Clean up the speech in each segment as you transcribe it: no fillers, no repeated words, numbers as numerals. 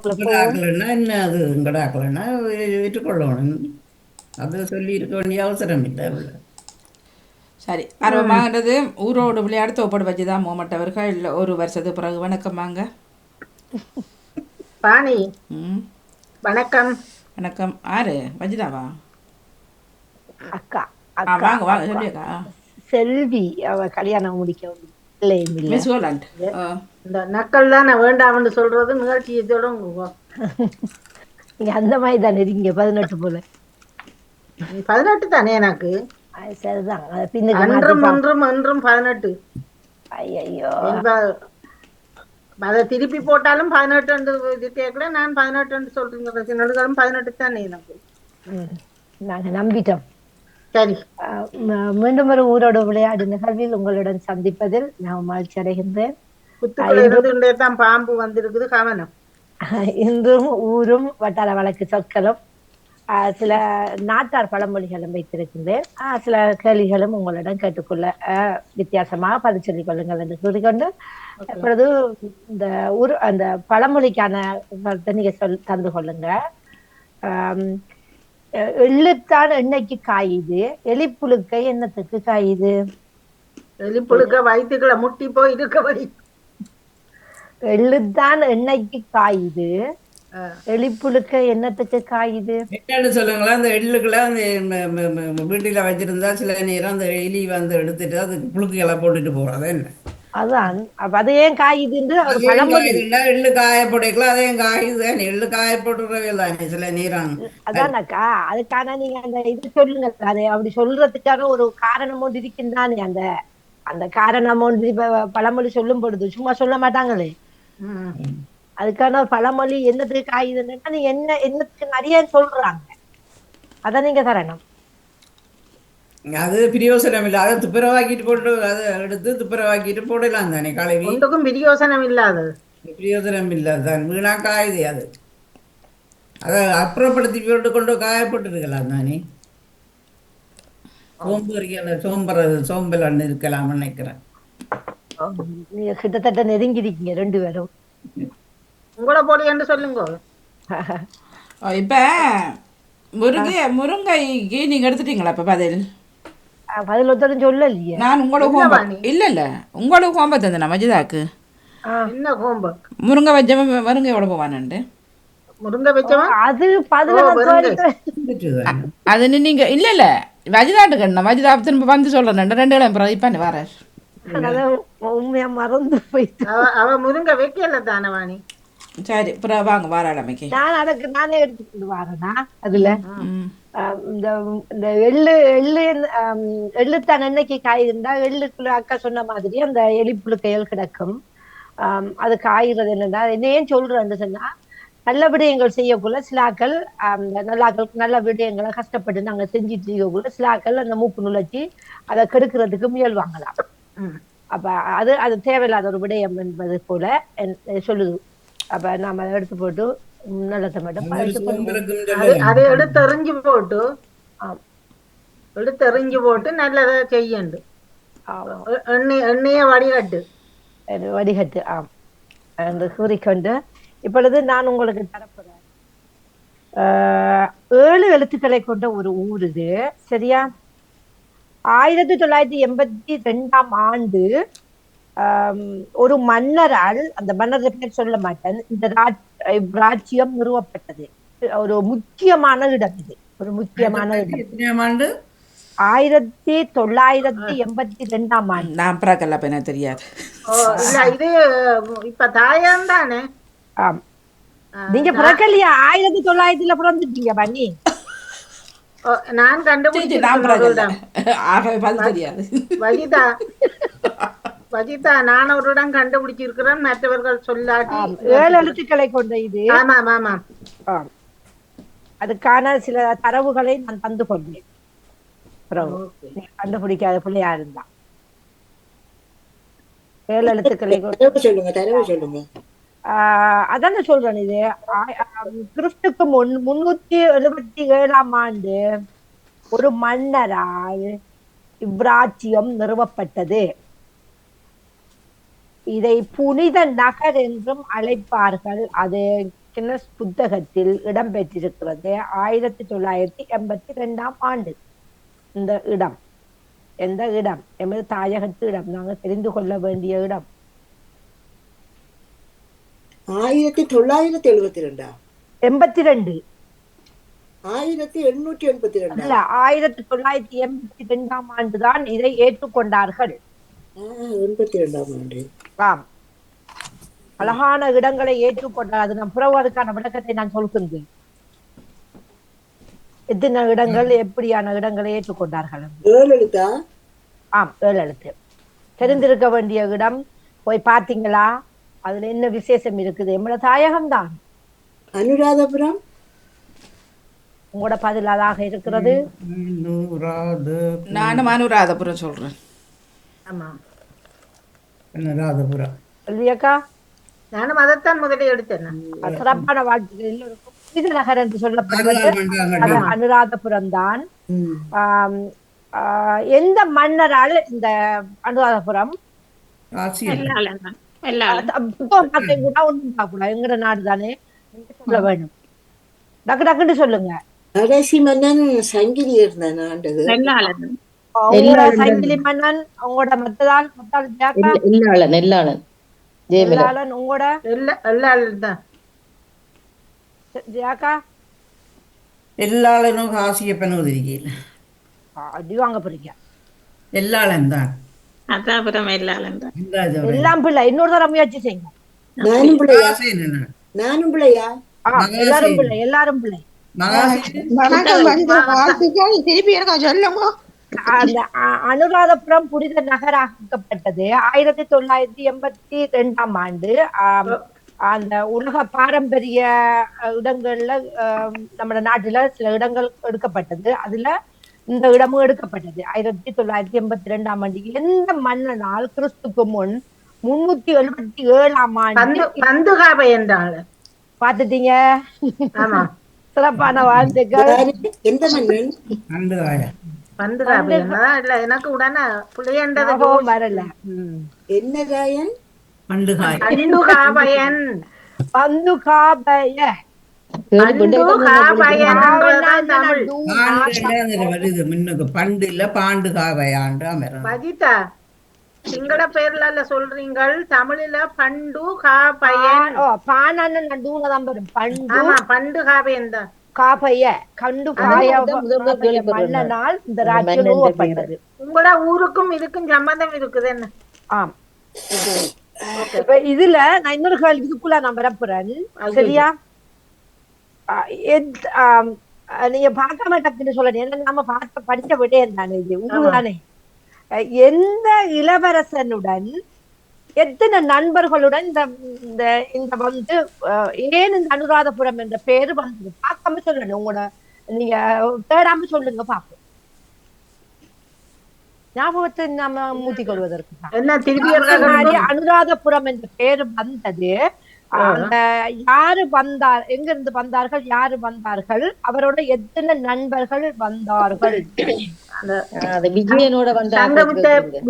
எங்கட போவோம். ஆக்கலைன்னா என்ன அது எங்கட ஆக்கலைன்னா ஏற்றுக்கொள்ளணும். அது சொல்லி இருக்க வேண்டிய அவசரம் இல்லை உள்ள. சரி, ம். ஆர்வமாகன்றது ஊரோடு விளையாட தோப்படு வச்சு தான் மோமட்டவர்கள் ஒரு வருஷத்துக்கு பிறகு வணக்கமாங்க. பாணி, ம். வணக்கம். வணக்கம். ஆறு வஜிதாவா? அக்கா ஆ, அக்கா வாங்க வாங்க அக்கா சொல்லியக்கா. செல்வி அவ கல்யாணம் முடிக்க இல்லையும் இல்ல. Miss Holland. இந்த நக்கல் தான் நான் வேண்டாம்னு சொல்றது நிகழ்ச்சியை தொடங்குங்க. நீங்க அந்த மாதிரி தானே இருக்கீங்க 18 போல. 18 தானே எனக்கு. அது சரிதான், அதை பின்னுக்கு மாத்தி அன்றும் இன்றும் என்றும் 18. ஐயோ. என்ப அதை திருப்பி போட்டாலும் 18 இது கேட்கல. நான் 18 சொல்றேங்க. நடுகளும் 18 தானே எனக்கு. நாங்க நம்பிட்டோம். சரி, மீண்டும் ஒரு ஊரோட விளையாடு நிகழ்வில் உங்களுடன் சந்திப்பதில் நான் மகிழ்ச்சி அடைகின்றேன். புத்துக்குள்ள இன்றும் இருந்துகிட்டே தான் பாம்பு வந்திருக்குது, கவனம். இன்றும் ஊரும் வட்டார வழக்கு சொற்களும் சில நாட்டார் பழமொழிகளும் வைத்திருக்கின்றேன். சில கேள்விகளும் உங்களிடம் கேட்டுக்கொள்ள வித்தியாசமாக பதில் சொல்லிக் கொள்ளுங்கள் என்று கூறிக்கொண்டு ஓகே. இப்பொழுது இந்த அந்த பழமொழிக்கான கருத்தை நீங்க தந்து கொள்ளுங்க. ஆம், எள்ளுத்தான் எண்ணெய்க்கு காயுது, எலிப்புழுக்கை எண்ணத்துக்கு காயுது. எலிப்புழுக்க வயிற்றுக்குள்ள முட்டி போய் இருக்கபடி. எள்ளுத்தான் எண்ணெய்க்கு காயுது, எலிப்புழுக்கை எண்ணத்துக்கு காயுது. என்னன்னு சொல்லுங்களேன், அந்த எள்ளுக்குள்ள அந்த வீட்டில் வச்சிருந்தா சில நேரம் அந்த எலி வந்து எடுத்துட்டு அதுக்கு புழுக்குகளை போட்டுட்டு போகிறது என்ன? அதான், அப்ப அது ஏன் காயுதுன்னு ஒரு அது ஏன் பழமொழி. காயுதுன்னா எள்ளு காய போட்டுக்கலாம், அதையும் காயுது தானே, எள்ளு காய போட்டுறவே தானே சில நேரம். அதானக்கா, அதுக்கான நீங்க அந்த இது சொல்லுங்க. அதை அப்படி சொல்றதுக்கான ஒரு காரணம் ஒன்று இருக்கின்றானே. அந்த அந்த காரணம் ஒன்று இப்ப பழமொழி சொல்லும் பொழுது சும்மா சொல்ல மாட்டாங்களே. அதுக்கான ஒரு பழமொழி என்னத்துக்கு காயுதுன்னா நீங்க என்னத்துக்கு நிறைய சொல்றாங்க, அத நீங்க தரணும். அது பிரயோசனம் இல்லை, அதை துப்புரவாக்கிட்டு போட்டு அதை எடுத்து துப்புரவாக்கிட்டு போடலாம் தானே கழுவி. ஒன்றுக்கும் பிரியோசனம் இல்லாதது. பிரயோஜனம் இல்லை தான், வீணா காயுது அது. அதை அப்புறப்படுத்தி போட்டு கொண்டு காயப்பட்டுருக்கலாம் தானே. சோம்பு இருக்க சோம்புறது சோம்பல் இருக்கலாம் நினைக்கிறேன். நீங்க கிட்டத்தட்ட நெருங்கிருக்கீங்க ரெண்டு பேரும். உங்களை போடி என்று சொல்லுங்க. இப்போ முருங்கைக்கு நீங்கள் எடுத்துட்டீங்களா? இப்போ பதில் பதில் ஒருத்தரும் சொல்லலையே. நான் உங்களுக்கு என்ன ஹோம்ஒர்க் வாணி? இல்லை உங்களுக்கு ஹோம்ஒர்க் தந்தேன் மஜிதாக்கு. என்ன ஹோம்ஒர்க்? முருங்கை வச்சவன் முருங்கை எவ்வளோ போவானுண்டு. முருங்கை வச்சவன் அது ஓ, 11 முருங்கை. இருந்துட்டுதானே. அது நீங்கள் இல்லை வஜிதாட்டு கண்ணா வஜிதா திரும்ப வந்து சொல்கிறேன். ரெண்டு கிளம்புறேன் இப்போ வர. உண்மையா மறந்து போயிட்டு. அவ முருங்கை வைக்கல தானே வாணி. சரி, அப்புறம் வாங்க வாராடமைக்கு. நானே எடுத்துக்கிட்டு வரேனா அதுல. ம். இந்த இந்த எள்ளுத்தான் எண்ணெய்க்கு காயுதுண்டா, எள்ளுக்குள்ள அக்கா சொன்ன மாதிரி அந்த எலிப்புழுக்கைகள் கிடக்கும். அது காய்கிறது என்னன்னா என்ன ஏன் சொல்றேன்னு சொன்னா, நல்ல விடயங்கள் செய்யக்குள்ள சிலாக்கள் நல்லாக்களுக்கு நல்ல விடயங்களை கஷ்டப்பட்டு நாங்க செஞ்சுட்டு இருக்கக்குள்ள சிலாக்கள் அந்த மூக்கு நுழைச்சி அதை கெடுக்கிறதுக்கு முயல்வாங்களாம். அப்ப அது அது தேவையில்லாத ஒரு விடயம் என்பது போல சொல்லுது. அப்ப நாம அதை எடுத்து போட்டு நல்லத்தை மட்டும் அது ஒரு பறித்து கொண்டு. சோம்பலுக்கும் அது சொல்லலாம். அதை எடுத்தெறிஞ்சு போட்டு ஆம். எடுத்தெறிஞ்சு போட்டு நல்லதை செய்யண்டு. ஆமாம். எண்ணெய வடிகட்டு. வடிகட்டு. என்று கூறிக்கொண்டு இப்பொழுது நான் உங்களுக்கு தரப்போறேன். 7 எழுத்துக்களை கொண்ட ஒரு ஊர் இது, சரியா? 1982ஆம் ஆண்டு ஒரு மன்னரால், அந்த மன்னர் பேர் சொல்ல மாட்டேன், இந்த ராஜ்யம் நிறுவப்பட்டது. ஒரு முக்கியமான இடம் இது, ஒரு முக்கியமான இடம். எத்தனையாம் ஆண்டு? 1982ஆம் ஆண்டு. நான் பிறக்கல, அப்போ எனக்கு தெரியாது. ஓ, இல்ல இது இப்ப தாயம் தானே. ஆம். நீங்க பிறக்கலையா? 1900 பிறந்துட்டீங்க பண்ணி. நான் நான் பிறக்கல, கண்டுபிடிச்சிருக்கேன். ஆகவே பதில் தெரியாது. வஜிதா வஜிதா நான் ஒரு இடம் கண்டுபிடிச்சிருக்கிறேன், மற்றவர்கள் சொல்லாட்டி. 7 எழுத்துக்களை கொண்ட இது. ஆமாம் ஆமாம். அதுக்கான சில தரவுகளை நான் தந்து கொண்டேன். கண்டுபிடிக்காத பிள்ளையா இருந்தா 7 எழுத்துக்களை சொல்லுங்க. அதான சொல்றேன். இது கிறிஸ்துக்கு முன் 377ஆம் ஆண்டு ஒரு மன்னரால் இவ்ராஜ்யம் நிறுவப்பட்டது. இதை புனித நகர் என்றும் அழைப்பார்கள். அது கின்னஸ் புத்தகத்தில் இடம்பெற்றிருக்கிறது 1982 ஆண்டு. இந்த இடம் எந்த இடம்? எமது தாயகத்து இடம், நாங்கள் தெரிந்து கொள்ள வேண்டிய இடம். 1972 82 1882 அல்ல, 1982 ஆண்டுதான் இதை ஏற்றுக்கொண்டார்கள். 82 ஆண்டு. ஆம், அழகான இடங்களை ஏற்றுக்கொண்டார். அது நான் பிறகு அதுக்கான விளக்கத்தை நான் சொல்கின்றேன். எத்தனை இடங்கள், எப்படியான இடங்களை ஏற்றுக்கொண்டார்கள். 7 எழுத்தா? ஆம், 7 எழுத்து. தெரிந்திருக்க வேண்டிய இடம். போய் பார்த்தீங்களா? அதுல என்ன விசேஷம் இருக்குது? எம்மள தாயகம் தான். அனுராதபுரம். உங்களோட பதில் அதாக இருக்கிறது. நானும் அனுராதபுரம் சொல்றேன். ஆமா, ராதபுரம். இல்லையாக்கா? நானும் அதைத்தான் முதலே எடுத்தேன். சிறப்பான வாழ்த்துக்கள் எல்லோருக்கும். புனித நகர் என்று சொல்லப்படுவது அது அனுராதபுரம் தான். எந்த மன்னரால் இந்த அனுராதபுரம்? எங்கட நாடு தானே, சொல்ல வேணும். டக்கு டக்குன்னு சொல்லுங்க. கடைசி மன்னன் சங்கிலி இருந்தான் ஆண்டது. உங்களோட சங்கிலி மன்னன், உங்களோட மத்ததால் நெல்லாளன் உங்களோட ஜியாக்கா எல்லாளனும் காசியப்பன் உதிரிக்கையில் அடி வாங்க போறீங்க. எல்லாளன் தான். எல்லாம் பிள்ளை. இன்னொரு தடவை முயற்சி செய்யுங்க. நானும் பிள்ளையா? நானும் பிள்ளையா? எல்லாரும் பிள்ளை, எல்லாரும் பிள்ளை. திருப்பி இருக்கா சொல்லுங்க. அந்த அனுராதபுரம் புனித நகராக்கப்பட்டது 1982 ஆண்டு. அந்த உலக பாரம்பரிய இடங்கள்ல நம்ம நாட்டுல சில இடங்கள் எடுக்கப்பட்டது. அதுல இந்த இடமும் எடுக்கப்பட்டது 1982 ஆண்டு. எந்த மன்னனால் கிறிஸ்துக்கு முன் 377 ஆண்டு பாத்துட்டீங்க. சிறப்பான வாழ்த்துக்கள். எந்த மன்னன்? எனக்கு உடனே புளியண்டது வரல. என்ன ராயன்? பந்துகாபயன். பந்துகாபய வருது முன்னுக்கு. பண்டு இல்ல, பாண்டு காவையாண்டு. வஜிதா, சிங்கள பேர்ல சொல்றீங்கள், தமிழில பண்டு காபயன். பானான்னு நடுவுலதான் வரும். பண்டு. ஆமா, பண்டு காபயன் தான். காபைய கண்டு மன்னனால் இந்த ராஜ்யம் நிறுவப்பட்டது. உங்களோட ஊருக்கும் இதுக்கும் சம்பந்தம் இருக்குது என்ன? ஆம். இப்ப இதுல நான் இன்னொரு கேள்வி இதுக்குள்ள நான் வரப்போறேன். சரியா? நீங்க பார்க்காம டக்குன்னு சொல்லணும். ஏன்னா நம்ம பார்க்க படிச்ச விடயம் தானே இது. உண்மைதானே? எந்த இளவரசனுடன் எத்தனை நண்பர்களுடன் இந்த இந்த வந்து ஏன் இந்த அனுராதபுரம் என்ற பேரு வந்தது? பார்க்காம சொல்லணும். உங்களோட நீங்க தேடாம சொல்லுங்க பாப்போம். ஞாபகத்தை நாம மூத்தி கொள்வதற்கு அனுராதபுரம் என்ற பேரு வந்தது. அந்த யாரு வந்தார், எங்க இருந்து வந்தார்கள், யாரு வந்தார்கள், அவரோட எத்தனை நண்பர்கள் வந்தார்கள்? விஜயனோட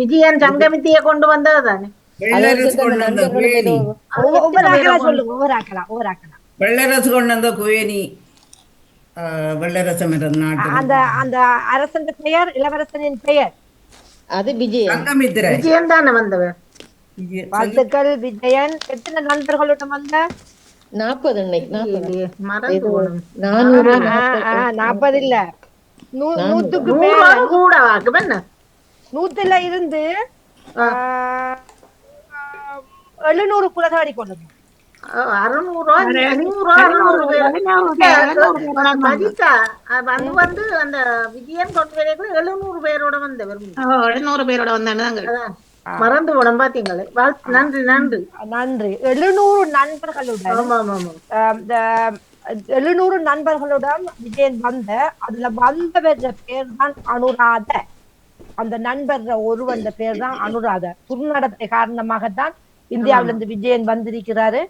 விஜயன் சங்கமித்திய கொண்டு வந்ததுதானே. வெள்ளரசு கொண்டு வந்த குவேணி. வெள்ளரசு கொண்டு வந்த குவேணி. வெள்ளரசம் அந்த அந்த அரசன் பெயர், இளவரசனின் பெயர் அது விஜயன். சங்கமித்திரன். விஜயன் தானே வந்தவர். வாழ்த்துக்கள் விஜயன். எத்தனை நண்பர்களோட வந்த? 40. 40 இல்ல, 100க்கு கூட. 100ல இருந்து 700 குலதாடி கொண்டது. 600 வந்து அந்த விஜயன் கொண்டு 700 பேரோட வந்தவர். 700 பேரோட வந்தாங்க. மறந்து போன பாத்தீங்களே. நன்றி நன்றி நன்றி. 700 நண்பர்களுடன் 700 நண்பர்களுடன் விஜயன் வந்த. அதுல வந்தவர பேர் தான் அனுராத. அந்த நண்பர் ஒருவன் பேர் தான் அனுராத. துர்நடத்தை காரணமாகத்தான் இந்தியாவிலிருந்து விஜயன் வந்திருக்கிறாரு.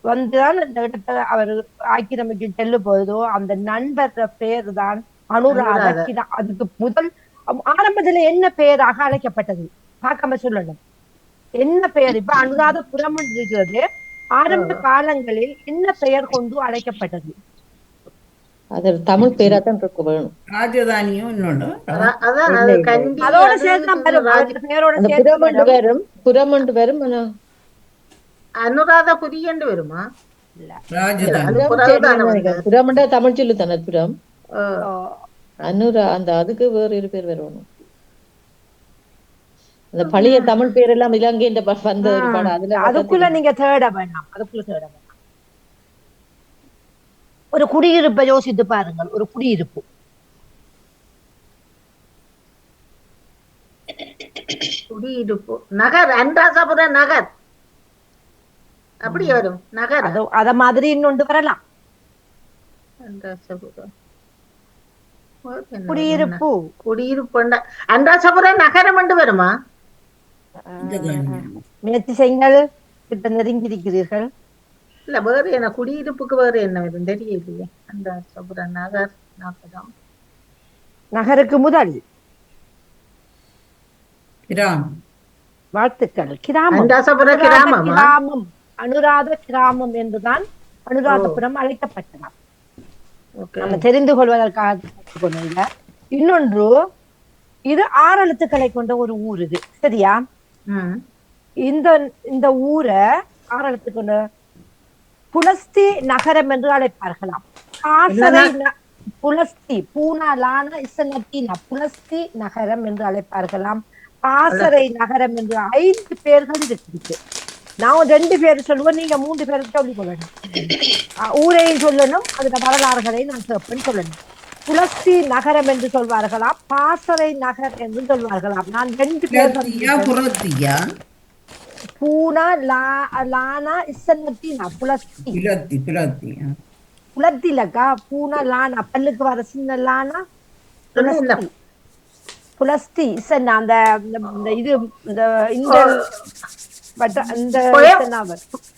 வந்துதான் இந்த இடத்தை அவர் ஆக்கிரமிக்கு செல்லு போதோ அந்த நண்பர் பேர் தான் அனுராத. அதுக்கு முதல் ஆரம்பத்துல என்ன பெயராக அழைக்கப்பட்டது? பார்க்காம சொல்லணும். என்ன பெயர்? இப்ப அனுராதபுரம் இருக்கிறது. ஆரம்ப காலங்களில் என்ன பெயர் கொண்டு அழைக்கப்பட்டது? அது தமிழ் பேரா தான் இருக்க வேணும். ராஜதானியும் இன்னொன்று அதான் அது கண்டி அதோட சேர்த்து தான் வரும். அந்த பெயரோட அந்த சேர்த்து புறமண்டு வரும், புறமண்டு வரும். ஆனா அனுராதபுரி என்று வருமா? ராஜதானி புறமண்டா தமிழ் சொல்லு தானே புறம். ஓ, அனுரா அந்த அதுக்கு வேற ஒரு பேர் வரணும். அந்த பழைய தமிழ் பேர் எல்லாம் இலங்கை இந்த வந்த ஒரு படம் அதுல அதுக்குள்ள நீங்க தேட வேண்டாம். அதுக்குள்ள தேட வேண்டாம். ஒரு குடியிருப்பை யோசித்து பாருங்கள். ஒரு குடியிருப்பு குடியிருப்பு நகர், அன்றாசபுர நகர் அப்படி வரும். நகர் அத மாதிரி இன்னொன்று வரலாம். அன்றாசபுரம் குடியிருப்பு குடியிருப்பு அன்றாசபுர நகரம் என்று வருமா? முயற்சி செய்யுங்கள். கிட்ட நெருங்கி இருக்கிறீர்கள். இல்ல வேறு என்ன குடியிருப்புக்கு வேறு என்ன வரும் தெரியலையே. அன்றாசபுர நகர் நாற்பதாம் நகருக்கு முதல் கிராமம். வாழ்த்துக்கள். கிராமம். அன்றாசபுர கிராமமா? கிராமம், அனுராத கிராமம் என்றுதான் அனுராதபுரம் அழைக்கப்பட்டதாம். நம்ம தெரிந்து கொள்வதற்காக. இன்னொன்று, இது 6 எழுத்துக்களை கொண்ட ஒரு ஊர். இது சரியா? இந்த ஊரை 6 எழுத்து கொண்ட புலஸ்தி நகரம் என்று அழைப்பார்களாம். புலஸ்தி பூனாலான இசனத்தினா புலஸ்தி நகரம் என்று அழைப்பார்களாம். பாசறை நகரம் என்று 5 பேர்கள் இருக்கு. நான் 2 பேர் சொல்லுவேன், நீங்க 3 பேருக்கு சொல்லிக் கொள்ளணும். ஊரையும் சொல்லணும், அதுல வரலாறுகளையும் நான் கேட்பேன்னு சொல்லணும். புலஸ்தி நகரம் என்று சொல்வார்களாம், பாசறை நகர் என்று சொல்வார்களாம். நான் 2 பேர் பூனா லானா இசன்னத்தினா புலஸ்தி புலத்திலக்கா பூனா லானா பல்லுக்கு வர சின்ன லானா புலஸ்தி இசன்னா அந்த இது இந்த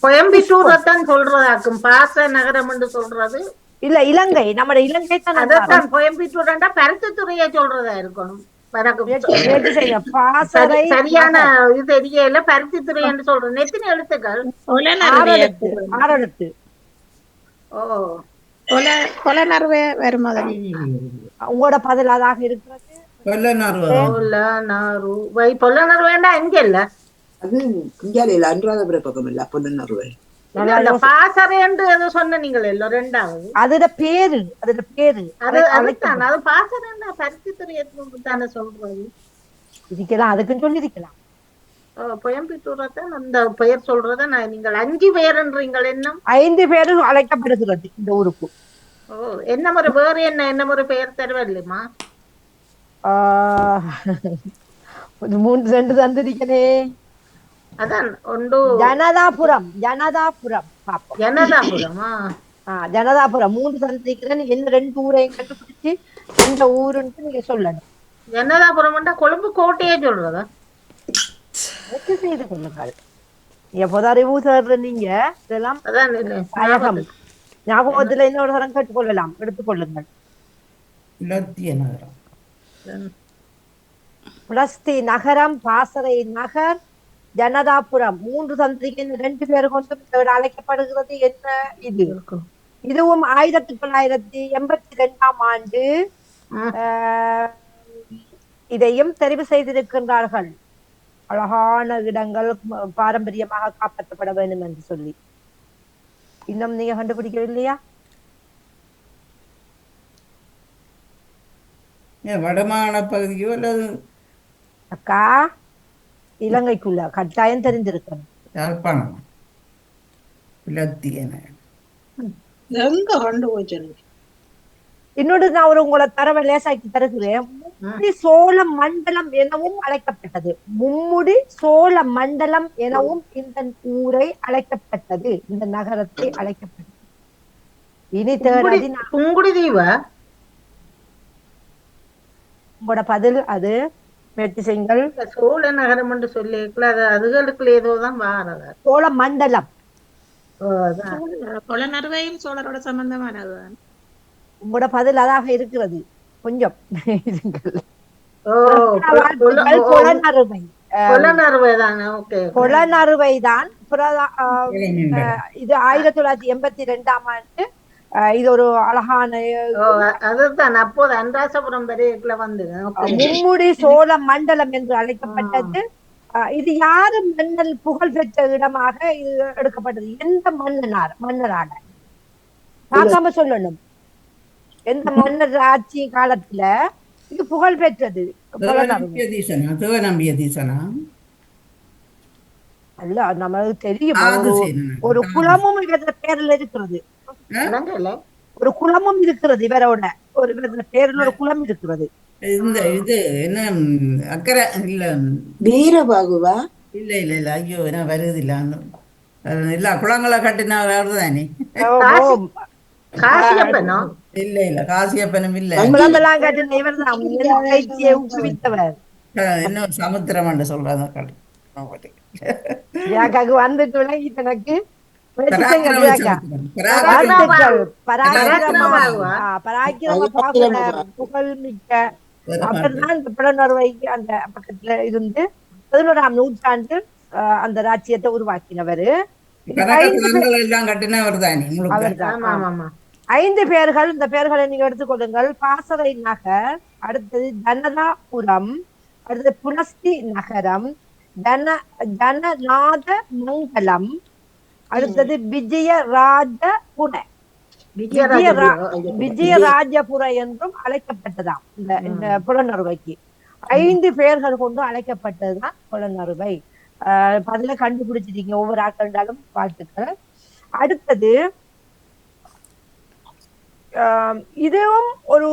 கோயம்புத்தூர் சொல்றதாக்கும் பாச நகரம் என்று சொல்றது இல்ல. இலங்கை, நம்ம இலங்கை தான் கோயம்புத்தூர் பருத்தித்துறையை சொல்றதா இருக்கணும். பாசறை சரியான இது தெரியல. பருத்தித்துறை என்று சொல்றேன். எத்தனை எழுத்துக்கள்? 6 எழுத்து. கொலநறுவே வருமா? உங்களோட பதில் அதாக இருக்கிறது. பொல்லநறுவேண்டா எங்க இல்ல, அது இந்தியால அனுராதபுர பக்கம் இல்ல. பொன்னறுவை பாசறை என்று ஏதோ சொன்ன நீங்கள் எல்லாம். 2வது அதோட பேரு அது பாசறை பருத்தித்துறை தானே சொல்றது. இருக்கலாம், அதுக்குன்னு சொல்லி இருக்கலாம். கோயம்புத்தூரத்தான் அந்த பெயர் சொல்றத நான். நீங்கள் 5 பேர்ன்றீங்கள். இன்னும் 5 பேரும் அழைக்கப்படுகிறது இந்த ஊருக்கு. என்ன முறை வேறு என்ன முறை பெயர் தருவல்லையுமா? 3 தந்திருக்கனே. அதான் ஒன்று ஜனதாபுரம். ஜனதாபுரமா? ஜனதாபுரம் 3 தந்திருக்கிறேன். என்ன 2 ஊரையும் கண்டுபிடிச்சு எந்த ஊருன்னு நீங்க சொல்லணும். ஜனதாபுரம் கொழும்பு கோட்டையே சொல்றதா? செய்து கொள்ளுங்கள். எப்போதான் அறிவு சேர்ற நீங்க இதெல்லாம் ஞாபகத்துல இன்னொரு தரம் கேட்டுக்கொள்ளலாம். எடுத்துக்கொள்ளுங்கள். புலஸ்தி நகரம், பாசறை நகர், ஜனதாபுரம் 3 தந்திரிக்கு 2 பேர் கொண்டு அழைக்கப்படுகிறது. என்ன இது? இதுவும் 1982ஆம் ஆண்டு இதையும் தெரிவு செய்திருக்கின்றார்கள். அழகான இடங்கள் பாரம்பரியமாக காப்பாற்றப்பட வேண்டும் என்று சொல்லி. இன்னும் நீங்க கண்டுபிடிக்கவில்லையா? வடமாகாண பகுதியோ அல்லது அக்கா, இலங்கைக்குள்ள கட்டாயம் தெரிந்திருக்கணும். யாழ்ப்பாணம் எங்க கொண்டு போய். இன்னொரு நான் உங்களை தரவை லேசாக்கி தருகிறேன். மும்முடி சோழ மண்டலம் எனவும் அழைக்கப்பட்டது. மும்முடி சோழ மண்டலம் எனவும் இந்த ஊரை அழைக்கப்பட்டது, இந்த நகரத்தை அழைக்கப்பட்டது. இனி தேடாதி. புங்குடுதீவா? உங்களோட பதில் அது. முயற்சி செய்யுங்கள். சோழ நகரம் என்று சொல்லிருக்கல, அதுகளுக்குள்ள ஏதோதான் வாரதா. சோழ மண்டலம். கொலநறுவையும் சோழரோட சம்பந்தமானது. உங்களோட பதில் அதாக இருக்கிறது. கொஞ்சம் கொலநறுவை தான் இது 1982ஆம் ஆண்டு. இது ஒரு அழகான அதுதான் அப்போது அன்றாசபுரம் வரைக்குள்ள வந்து மும்முடி சோழ மண்டலம் என்று அழைக்கப்பட்டது. இது யாரு மன்னல் புகழ் பெற்ற இடமாக இது எடுக்கப்பட்டது? எந்த மன்னரான பார்க்காம சொல்லணும். எந்த மன்னர் ஆட்சி காலத்துல இது புகழ் பெற்றது? அல்ல, நமக்கு தெரியும். ஒரு குளமும் இவர பேர்ல இருக்கிறது. ஒரு குளமும் இருக்கிறது இவரோட. ஒரு பேர்ல ஒரு குளம் இருக்கிறது. இந்த இது என்ன அக்கறை இல்ல வீரபாகுவா? இல்ல இல்ல இல்ல, ஐயோ என்ன வருது இல்ல. இல்ல குளங்களை கட்டினா வருதானே. காசியப்பனோ? இல்ல இல்ல, காசியப்பனும் இல்ல. குளமெல்லாம் கட்டின இவர் தான் ஊக்குவித்தவர். என்ன சமுத்திரம் என்று சொல்றாங்க. வந்துட்டு விளங்கிட்டு எனக்கு புகழ்மிக்க அவர் தான் இந்த புலனறுவைக்கு அந்த பக்கத்துல இருந்து 11ஆம் நூற்றாண்டில் அந்த ராஜ்யத்தை உருவாக்கினவர். 5 பேர்கள். இந்த பேர்களை நீங்க எடுத்துக்கொள்ளுங்கள். பாசறை நகர், அடுத்தது ஜனதாபுரம், அடுத்தது புலஸ்தி நகரம், ஜனநாத மங்கலம், அடுத்தது விஜயராஜபுர. விஜயராஜபுர என்றும் அழைக்கப்பட்டதாம் இந்த புலனறுவைக்கு. 5 பேர்கள் கொண்டு அழைக்கப்பட்டதுதான் புலனறுவை. பதில கண்டுபிடிச்சிட்டீங்க ஒவ்வொரு ஆட்களாலும். வாழ்த்துக்கள். அடுத்தது இதுவும் ஒரு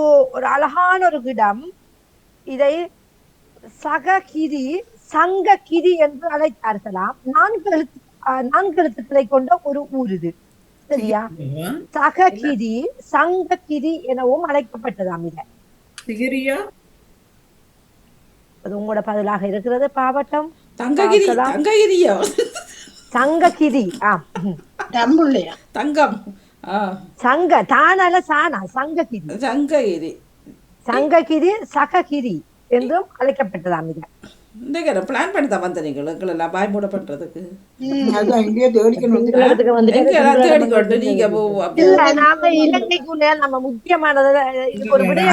அழகான ஒரு இடம். இதை சங்ககிரி என்று அழைத்தார்களாம். 4 எழுத்துக்களை கொண்ட ஒரு ஊர் இது. சரியா? சங்ககிரி எனவும் அழைக்கப்பட்டதாம். இத அது உங்களோட பதிலாக இருக்கிறது. பாவட்டம் சங்ககிரி. தங்கம் சங்க தானால சானா சங்ககிரி சககிரி என்றும் அழைக்கப்பட்டதாம். இத பிளான் பண்ணி தான் வந்த நீங்கள் எல்லாம் பாய் மூட பண்றதுக்கு. இலங்கைக்குள்ள நம்ம முக்கியமானது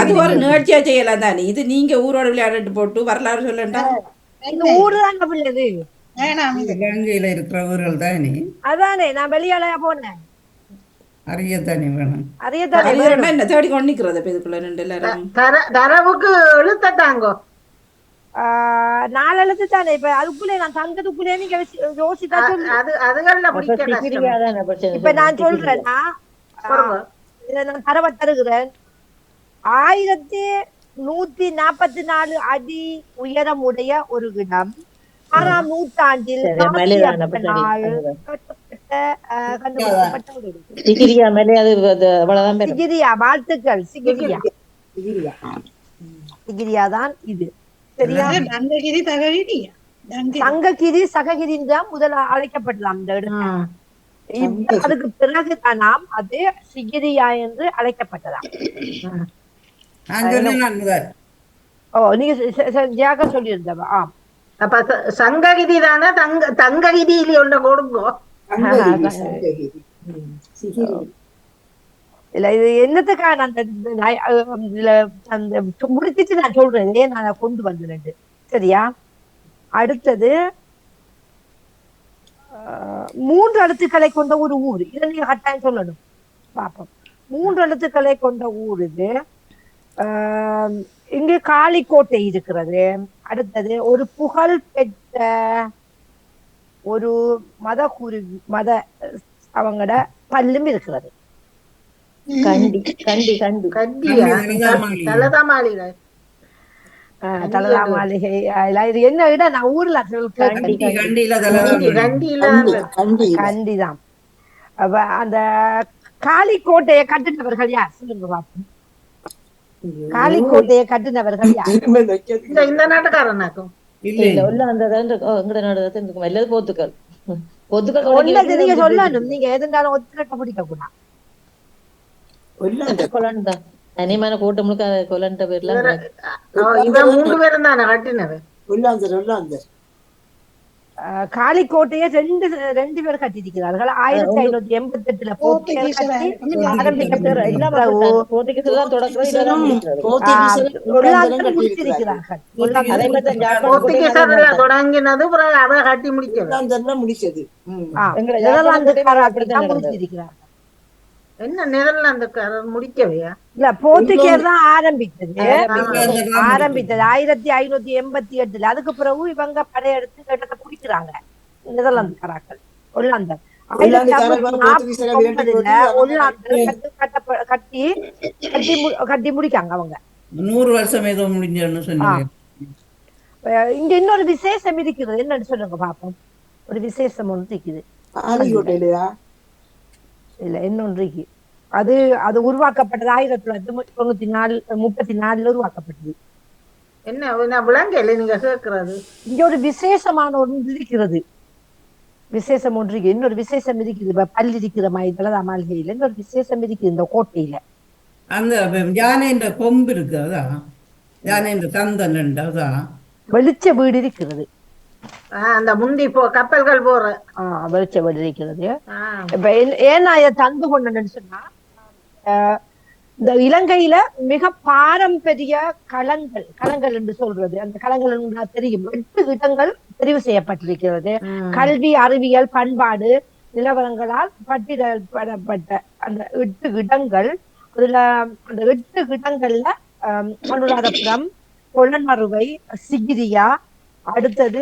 அது ஒரு நிகழ்ச்சியா செய்யலாம் தானே. இது நீங்க ஊரோட விளையாடிட்டு போட்டு வரலாறு சொல்லண்டா. இந்த ஊரு தாங்க பிள்ளைது. இலங்கையில இருக்கிற ஊர்கள் தானே. அதானே நான் வெளியாலையா போனேன். அறியத்தானே வேணும். என்ன தேடி கொண்டு நிக்கிறது இதுக்குள்ள 2 எல்லாரும் தரவுக்கு எழுத்தாங்கோ. 4 எழுத்து தானே. இப்ப அதுக்குள்ளே நான் தங்கத்துக்குள்ளே நீங்க யோசித்தா இப்ப நான் சொல்றேன்னா இதை நான் தரவை தருகிறேன். 1144 அடி உயரம் உடைய ஒரு இடம். 6ஆம் நூற்றாண்டில் வாழ்த்துக்கள். சிகிரியா தான் இது. சரியா? சங்ககிரி சககிரி தான் முதல் அழைக்கப்படலாம் இந்த இடம். அதுக்கு பிறகு தானாம் அது சிகிரியா என்று அழைக்கப்பட்டதாம். நீங்க ஜியாக சொல்லியிருந்தவா? அப்ப சங்ககிரி தானே. தங்ககிரி ஒன்றை கொடுங்கோ. இல்ல இது என்னத்துக்காக அந்த முடிச்சிட்டு நான் சொல்றேன். நான் கொண்டு வந்தேன். சரியா? அடுத்தது 3 எழுத்துக்களை கொண்ட ஒரு ஊர். இதை நீங்க கட்டாயம் சொல்லணும். பாப்போம். 3 எழுத்துக்களை கொண்ட ஊர் இது. இங்கு காளிக்கோட்டை இருக்கிறது. அடுத்தது ஒரு புகழ் பெற்ற ஒரு மத அவங்களோட பல்லும் இருக்கிறது. தலதா மாளிகை. இது என்ன இடம்? நான் ஊர்ல கண்டிதான். அந்த காளிக்கோட்டையை கட்டினவர்கள் யார் சொல்லுங்க பாப்போம். காளிக்கோட்டையை கட்டினவர்கள் யார்? இந்த நாட்டுக்காரனாக்கும் நீங்க சொல்லணும். நீங்க எதுனாலும் ஒத்துழைக்க பிடிக்க கூடாது. தனிமான கூட்டம் முழுக்க கொலண்ட பேர்ல 3 பேரும் தானே கட்டினது. காளிக்கோட்டையை ரெண்டு பேர் கட்டியிருக்கிறார்கள் 1588 போர்த்துகேயர் கட்டி ஆரம்பிக்கப்பட்ட எல்லாம் பிறகு போர்த்துகீசர் தான் தொடக்கம் இதெல்லாம் முடிக்கிறது. ஒல்லாந்தர் முடித்திருக்கிறார்கள். அதே மாதிரி தான் யாழ்ப்பாணம் போர்த்துகீசர்ல தொடங்கினது பிறகு அதை கட்டி முடிக்கிறது. முடிச்சது. எங்களை நெதர்லாந்துக்காரர்கள் தான் முடித்திருக்கிறார்கள். என்ன நெதர்லாந்துக்காரர் முடிக்கவையா? இல்ல போர்த்துகேயர் தான் ஆரம்பித்தது 1588. அதுக்கு பிறகு இவங்க படையெடுத்து இடத்தை பிடிக்கிறாங்க நெதர்லாந்துக்காரர்கள் ஒல்லாந்தர். 1549 ஒல்லாந்தர் கட்டி முடிக்காங்க அவங்க. 100 வருஷம் ஏதோ முடிஞ்சன்னு சொன்னாங்க. இங்க இன்னொரு விசேஷம் இருக்கிறது, என்னன்னு சொல்லுங்க பாப்போம். ஒரு விசேஷம் ஒன்று இருக்குது. இல்ல இன்னொன்றைக்கு அது அது உருவாக்கப்பட்டது 1934 உருவாக்கப்பட்டது. என்ன விளங்கல நீங்க கேக்குறது? இங்க ஒரு விசேஷமான ஒன்று இருக்கிறது. விசேஷம் ஒன்று இருக்கு. இன்னொரு விசேஷம் இருக்குது. இப்ப பள்ளி இருக்கிற மாதிரி தலதா மாளிகையில இன்னொரு விசேஷம் இருக்குது இந்த கோட்டையில. அந்த யானைன்ற கொம்பு இருக்கு, அதான் யானைன்ற தந்தன், அதான் வெளிச்ச வீடு இருக்கிறது. அந்த முந்தி கப்பல்கள் போற வெளிச்ச வீடு இருக்கிறது. இப்ப ஏன்னா இதை தந்து கொண்டேன்னு சொன்னா, இந்த இலங்கையில மிக பாரம்பரிய களங்கள் என்று சொல்றது, அந்த களங்கள் தெரியும். 8 இடங்கள் தெரிவு செய்யப்பட்டிருக்கிறது. கல்வி, அறிவியல், பண்பாடு நிலவரங்களால் பட்டியலிடப்பட்ட அந்த 8 இடங்கள். அதுல அந்த 8 இடங்கள்ல அனுராதபுரம், பொலன்மறுவை, சிகிரியா, அடுத்தது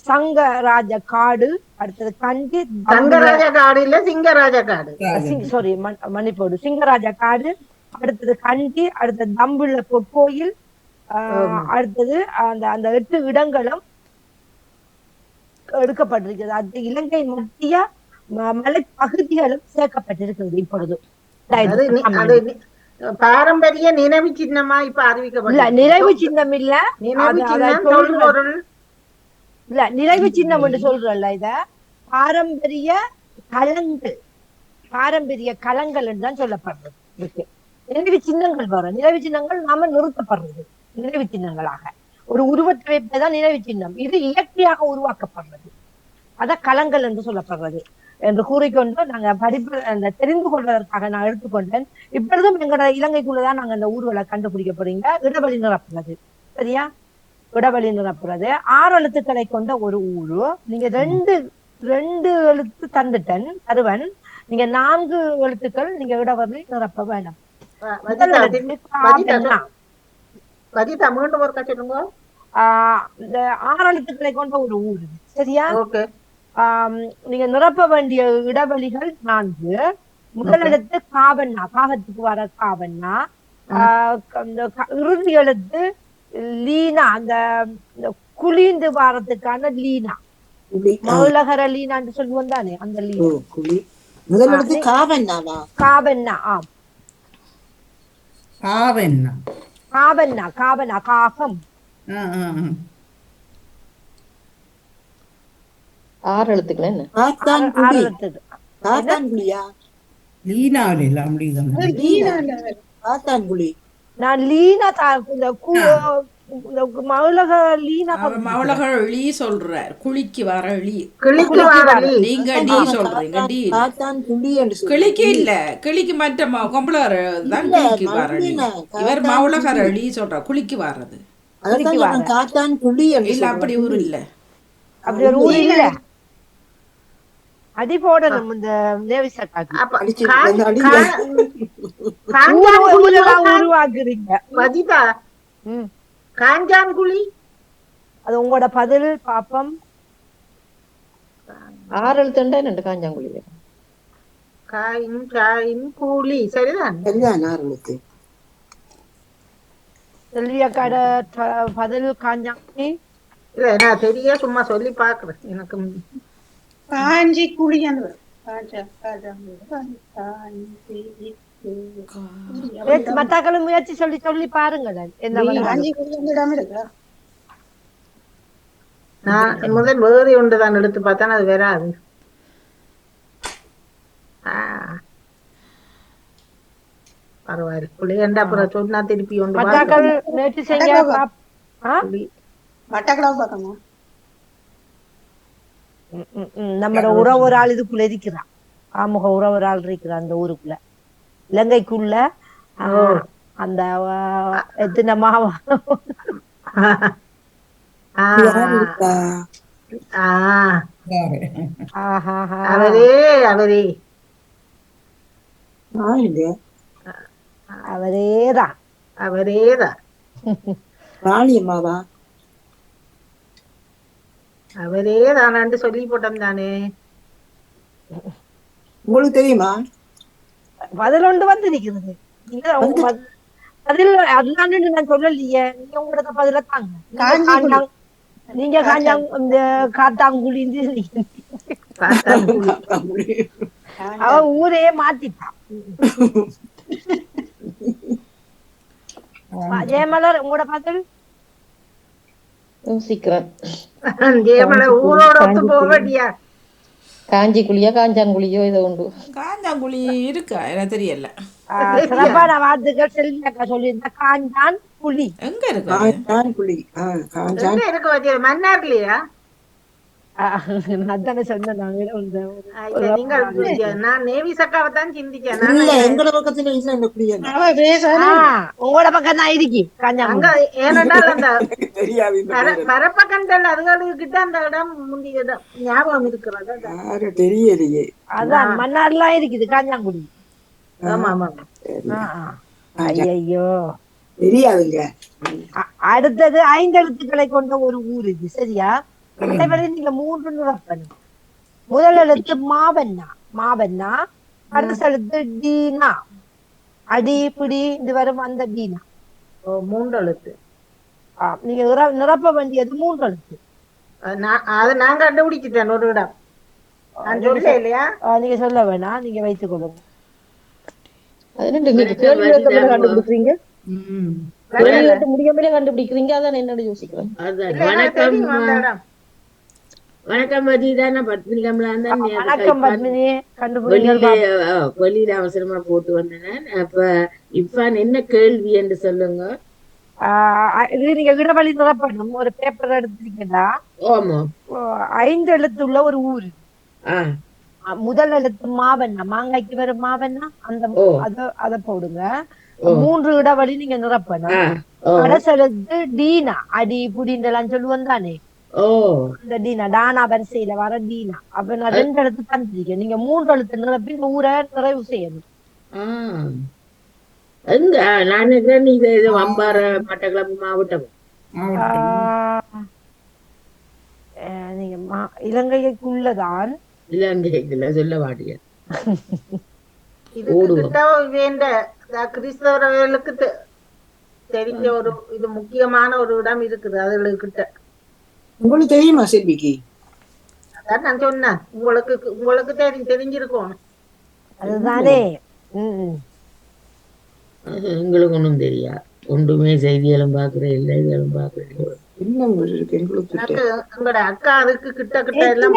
சங்கராஜ காடு, அடுத்தது கண்டி, சங்கராஜ காடு இல்ல சிங்கராஜ காடு, சாரி மன்னிப்போடு, சிங்கராஜ காடு, அடுத்தது கண்டி, அடுத்தது தம்புள்ள பொற்கோயில், அடுத்தது அந்த 8 இடங்களும் எடுக்கப்பட்டிருக்கிறது. அது இலங்கை மத்திய மலை பகுதிகளும் சேர்க்கப்பட்டிருக்கிறது. இப்பொழுது பாரம்பரிய நினைவு சின்னமா இப்ப அறிவிக்கப்பட்ட நினைவு சின்னம் இல்ல, நினைவு சின்னம் என்று சொல்றல்ல, இத பாரம்பரிய களங்கள் என்றுதான் சொல்லப்படுறது. இருக்கு நினைவு சின்னங்கள் வரும். நினைவு சின்னங்கள் நாம நிறுத்தப்படுறது நினைவு சின்னங்களாக. ஒரு உருவத்தை வைப்பதுதான் நினைவு சின்னம். இது இயற்கையாக உருவாக்கப்படுறது, அத களங்கள் என்று சொல்லப்படுறது என்று கூறிக்கொண்டு நாங்க தெரிந்து கொள்வதற்காக நான் எடுத்துக்கொண்டேன். இப்பொழுதும் எங்களோட இலங்கைக்குள்ளதான் நாங்க அந்த ஊர்களை கண்டுபிடிக்க போறீங்க. இடவழி நிரப்புறது, சரியா? இடவழி நிரப்புறது 6 எழுத்துக்களை கொண்ட ஒரு ஊரு. நீங்க ரெண்டு எழுத்து தருவன். நீங்க 4 எழுத்துக்கள் நீங்க இடவழி நிரப்ப வேண்டாம். இந்த 6 எழுத்துக்களை கொண்ட ஒரு ஊரு, சரியா? நீங்க நிரப்ப வேண்டிய இடவழிகள் 4. முதலெழுத்து காவண்ணா, காகத்துக்கு வர காவண்ணா. இறுதி எழுத்து லீனா, அந்த குளிந்து வாரத்துக்கான லீனா, மௌலகர லீனான்னு சொல்லுவோம் தானே, அந்த லீனா. முதலெழுத்து காவண்ணாவா? காவண்ணா, ஆம். காவண்ணா, காவண்ணா, காவண்ணா, காகம். 6 எழுத்துக்கள் என்ன? 6 எழுத்துக்கள். லீனாவில் இல்ல முடியுதான். நான் லீனா மௌலக லீனா மௌலக லீ சொல்றார். குளிக்கு வர லீ. நீங்க டீ சொல்றீங்க. டீ கிளிக்கு இல்ல, கிளிக்கு மற்ற கொம்பளர் தான் கிளிக்கு வர லீ. இவர் மௌலகர லீ சொல்ற, குளிக்கு வர்றது இல்ல. அப்படி ஊர் இல்ல, அப்படி ஒரு ஊர் இல்ல. அடி போடணும் இந்த நேவி சட்டாக்கு. உருவாக்குறீங்க காஞ்சாங்குழி. அது உங்களோட பதில் பாப்பம். 6 எழுத்துண்டா என்ன காஞ்சாங்குழி? கூலி சரிதான். செல்வியக்காட பதில் காஞ்சாங்குழி இல்ல, நான் தெரிய சும்மா சொல்லி பாக்குறேன். எனக்கு காஞ்சி குழி மத்தாக்களும் முயற்சி சொல்லி பாருங்களேன். நான் முதல் வேறு ஒன்றுதான் எடுத்து பார்த்தா அது வராது. பரவாயில்ல, புள்ளியண்டா அப்புறம் சொன்னா திருப்பி ஒன்று மத்தாக்கள் முயற்சி செய்ய. மட்டக்களவு பார்க்கணும். நம்ம உறவு ஒரு ஆள் இதுக்குள்ள இருக்கிறான், ஆமுக உறவு ஒரு ஆள் இருக்கிறான் அந்த ஊருக்குள்ள, இலங்கைக்குள்ள. அந்த எத்தனை மாவா அவரே அவரே அவரேதான் அவரேதான் ராணியம்மாவா? அவரேதானான்னு சொல்லி போட்டோம் தானே. உங்களுக்கு தெரியுமா? பதில் ஒன்று வந்திருக்கிறது. பதில் அதுதான் நான் சொல்லலையே, நீங்க உங்களோட பதில தாங்க. நீங்க இந்த காத்தாங்குழி அவன் ஊரையே மாத்திட்டான். ஜெயமலர் உங்களோட பதில்? யோசிக்கிறேன். ஜெயமலர் ஊரோட ஒத்து போக வேண்டியா? காஞ்சி குழியோ காஞ்சாங்குழியோ இதை உண்டு. காஞ்சாங்குழி இருக்கா எனக்கு தெரியல. சிறப்பான வார்த்தைகள் செல்வி அக்கா சொல்லியிருந்தா. காஞ்சான் குழி எங்க இருக்கு? மன்னார்லயா? அதானே சொன்னேன். நான் நேவி சக்காவத்தான் சிந்திச்சேன். எங்களோட பக்கத்துல இல்ல இந்த குழி. உங்களோட பக்கம் தான் இருக்கு காஞ்சாங்குழி. ஏனென்றால் அந்த பரப்பக்கண்டல் அதுகளுக்கிட்ட அந்த இடம் முந்தியதான் ஞாபகம் இருக்கிறது. தெரியலையே. அதான் மன்னார்லாம் இருக்குது காஞ்சாங்குடி. ஆமா ஆமா. ஐயோ தெரியாதுங்க. அடுத்தது 5 எழுத்துக்களை கொண்ட ஒரு ஊர் இது, சரியா? நீங்க 3 நிரப்பணும். முதல் எழுத்து மாவண்ணா, மாவண்ணா. அடுத்த எழுத்து டீனா, அடி பிடி இது வரும் அந்த டீனா. 3 எழுத்து. நீங்க நிரப்ப வேண்டியது 3 எழுத்து. அது நான் கண்டுபிடிச்சிட்டேன் ஒரு இடம். நான் சொல்ல இல்லையா? நீங்க சொல்ல வேணாம், நீங்க வைத்துக் கொள்ளுங்க. கண்டுபிடிக்கிறீங்க முடியாமலே கண்டுபிடிக்கிறீங்க. அதான் என்னோட யோசிக்கிறேன். வணக்கம் பத்மிதான பத்மிகம்லாம் தான் வணக்கம் பத்மினி. வெளியில அவசரமா போட்டு வந்தேன். அப்ப இப்ப என்ன கேள்வி என்று சொல்லுங்க. இது நீங்க இடவழி நிரப்பணும். ஒரு பேப்பர் எடுத்துருக்கீங்களா? ஆமா. 5 எழுத்து உள்ள ஒரு ஊரு. முதல் எழுத்து மாவண்ணா, மாங்காய்க்கு வரும் மாவண்ணா, அந்த அத போடுங்க. 3 இடவழி நீங்க நிரப்பணும். கடைசி எழுத்து டீனா, அடி புடின்றலாம் சொல்லுவோம் தானே, அந்த டீனா, டானா வரிசையில வர டீனா. அப்ப நான் 2 எழுத்து தந்திருக்கேன். நீங்க 3 எழுத்து நிரப்பி இந்த ஊரை நிறைவு செய்யணும். எங்க நான் நினைக்கிறேன் நீங்க இது வம்பார மட்டக்களப்பு மாவட்டம். நீங்க இலங்கைக்குள்ளதான். இலங்கைக்குள்ள சொல்ல வாடிய கிறிஸ்தவர்களுக்கு தெரிஞ்ச ஒரு இது முக்கியமான ஒரு இடம் இருக்குது அதுகிட்ட. உங்களுக்கு தெரியுமா செல்விக்கு? அதான் நான் சொன்னேன், உங்களுக்கு தெரிஞ்சிருக்கும். அதுதானே. எங்களுக்கு ஒண்ணும் தெரியா. ஒன்றுமே செய்திகளும் பாக்குறேன், இல்லை இதுகளும் பாக்குறேன். உங்களோட அக்கா அதுக்கு கிட்ட கிட்ட எல்லாம்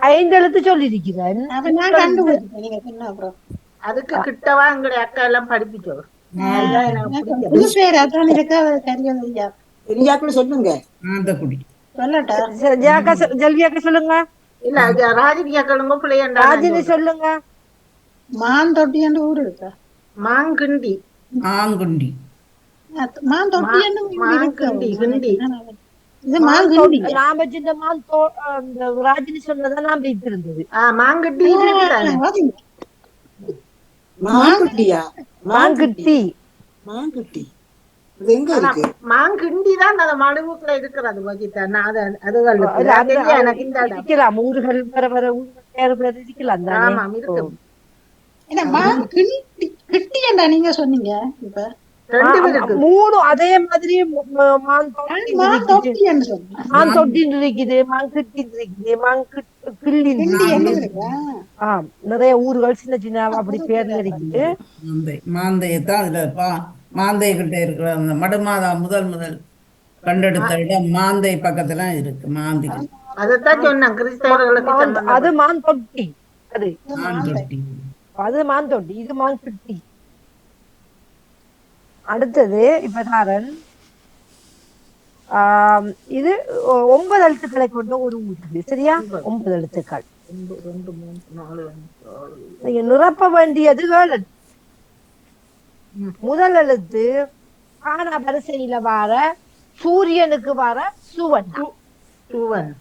5 எழுத்து சொல்லி இருக்கிறேன். அதுக்கு கிட்டவா எங்களுடைய அக்கா எல்லாம் படிப்பிச்சோம். சொல்லுங்க. சொல்லுங்க. இல்ல ராஜினி அக்களுங்க பிள்ளையண்டா. ராஜினி சொல்லுங்க. மான் தொட்டியாண்டு ஊர் இருக்கா? மாங்குண்டி. மாங்குண்டி. ராஜினி சொன்னதான் நான் வைத்திருந்தது. மாங்குட்டி மாங்குட்டி மாங்குண்டி தான் அந்த மடுவுக்குள்ள இருக்கிறது. இருக்கலாம் ஊர்கள் வர வர இருக்கலாம். நீங்க சொன்னீங்க இப்ப 3 அதே மாதிரி மான் தொட்டி இருக்குது, மாங்கிட்டி இருக்குது, மாங்கிள்ளி. நிறைய ஊர்கள் சின்ன சின்ன அப்படி பேர்ல இருக்குது. மாந்தையத்தான் அதுல மாந்தை கிட்ட இருக்கிற அந்த மடுமாதா முதல் கண்டெடுத்த இடம் மாந்தை பக்கத்துல இருக்கு. மாந்தி அதான் சொன்னாங்க கிறிஸ்தவர்களுக்கு. அது மான் தொட்டி. அது மான் தொட்டி, இது மான் கிட்டி. அடுத்தது இப்ப தாரன் இது 9 எழுத்துக்களை கொண்ட ஒரு ஊர் இது. சரியா? 9 எழுத்துக்கள். 1 2 3 4 5 6 நீங்க நிரப்ப வேண்டியது 7. முதல் எழுத்து ஆனா வரிசையில வார சூரியனுக்கு வர சுவன் சுவன்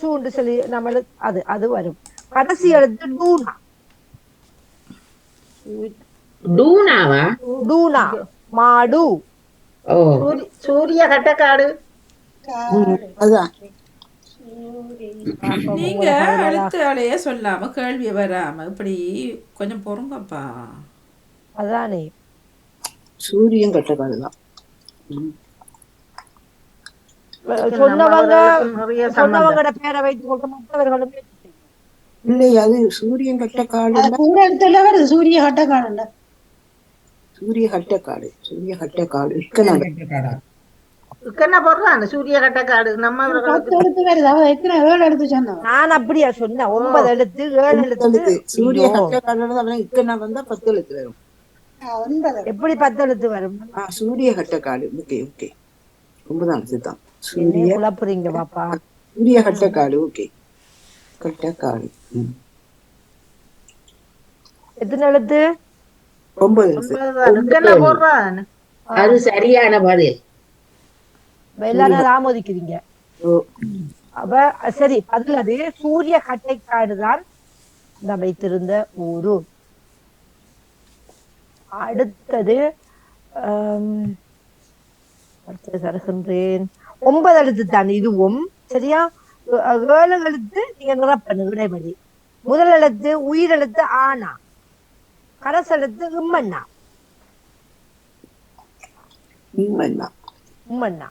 சூண்டு சொல்லி நம்ம அது அது வரும். கடைசி எழுத்து டூனா. டூனாவா? டூனா மாடு. ஓ சூரிய கட்டக்காடு. அதான் நீங்க எழுத்தாலேயே சொல்லாம கேள்வி வராம இப்படி கொஞ்சம் பொறுங்கப்பா. அதானே சூரியன் கட்டக்காடுதான். சொன்னவங்களோட பேரை வைத்துக் கொண்டு மற்றவர்களும் இல்லை, அது சூரியன் கட்டக்காடு. சூரிய கட்டக்காடு. சூரிய கட்டக்காடு. சூரிய கட்டக்காடு கட்டக்காடா? இக்கன்னா போடுறான் சூரிய கட்டக்காடு. நம்ம நான் அப்படியா சொன்னேன்? 9 எழுத்து 7 எழுத்து. சூரிய கட்டக்காடு இக்கன்னா வந்தா 10 எழுத்து வரும். எப்படி 10 எழுத்து வரும்? சூரிய கட்டக்காடு. ஓகே ஓகே, 9 எழுத்து தான். சூரிய குழப்புறீங்க பாப்பா. சூரிய கட்டக்காடு. ஓகே, கட்டக்காடு. எத்தனை எழுத்து? 9 எழுத்து. இக்கன்னா போடுறான். அது சரியான பதில். எல்லாரும் ஆமோதிக்கிறீங்க. அப்ப சரி, பதில் அது சூரிய கட்டைக்காடுதான் நான் வைத்திருந்த ஊரு. அடுத்தது தருகின்றேன். 9 எழுத்து தான் இதுவும். சரியா? 7 எழுத்து நீங்க நிரப்பணும் இடைவெளி. முதல் எழுத்து உயிரெழுத்து ஆனா, கடைசி எழுத்து இம்மண்ணா. உம்மண்ணா.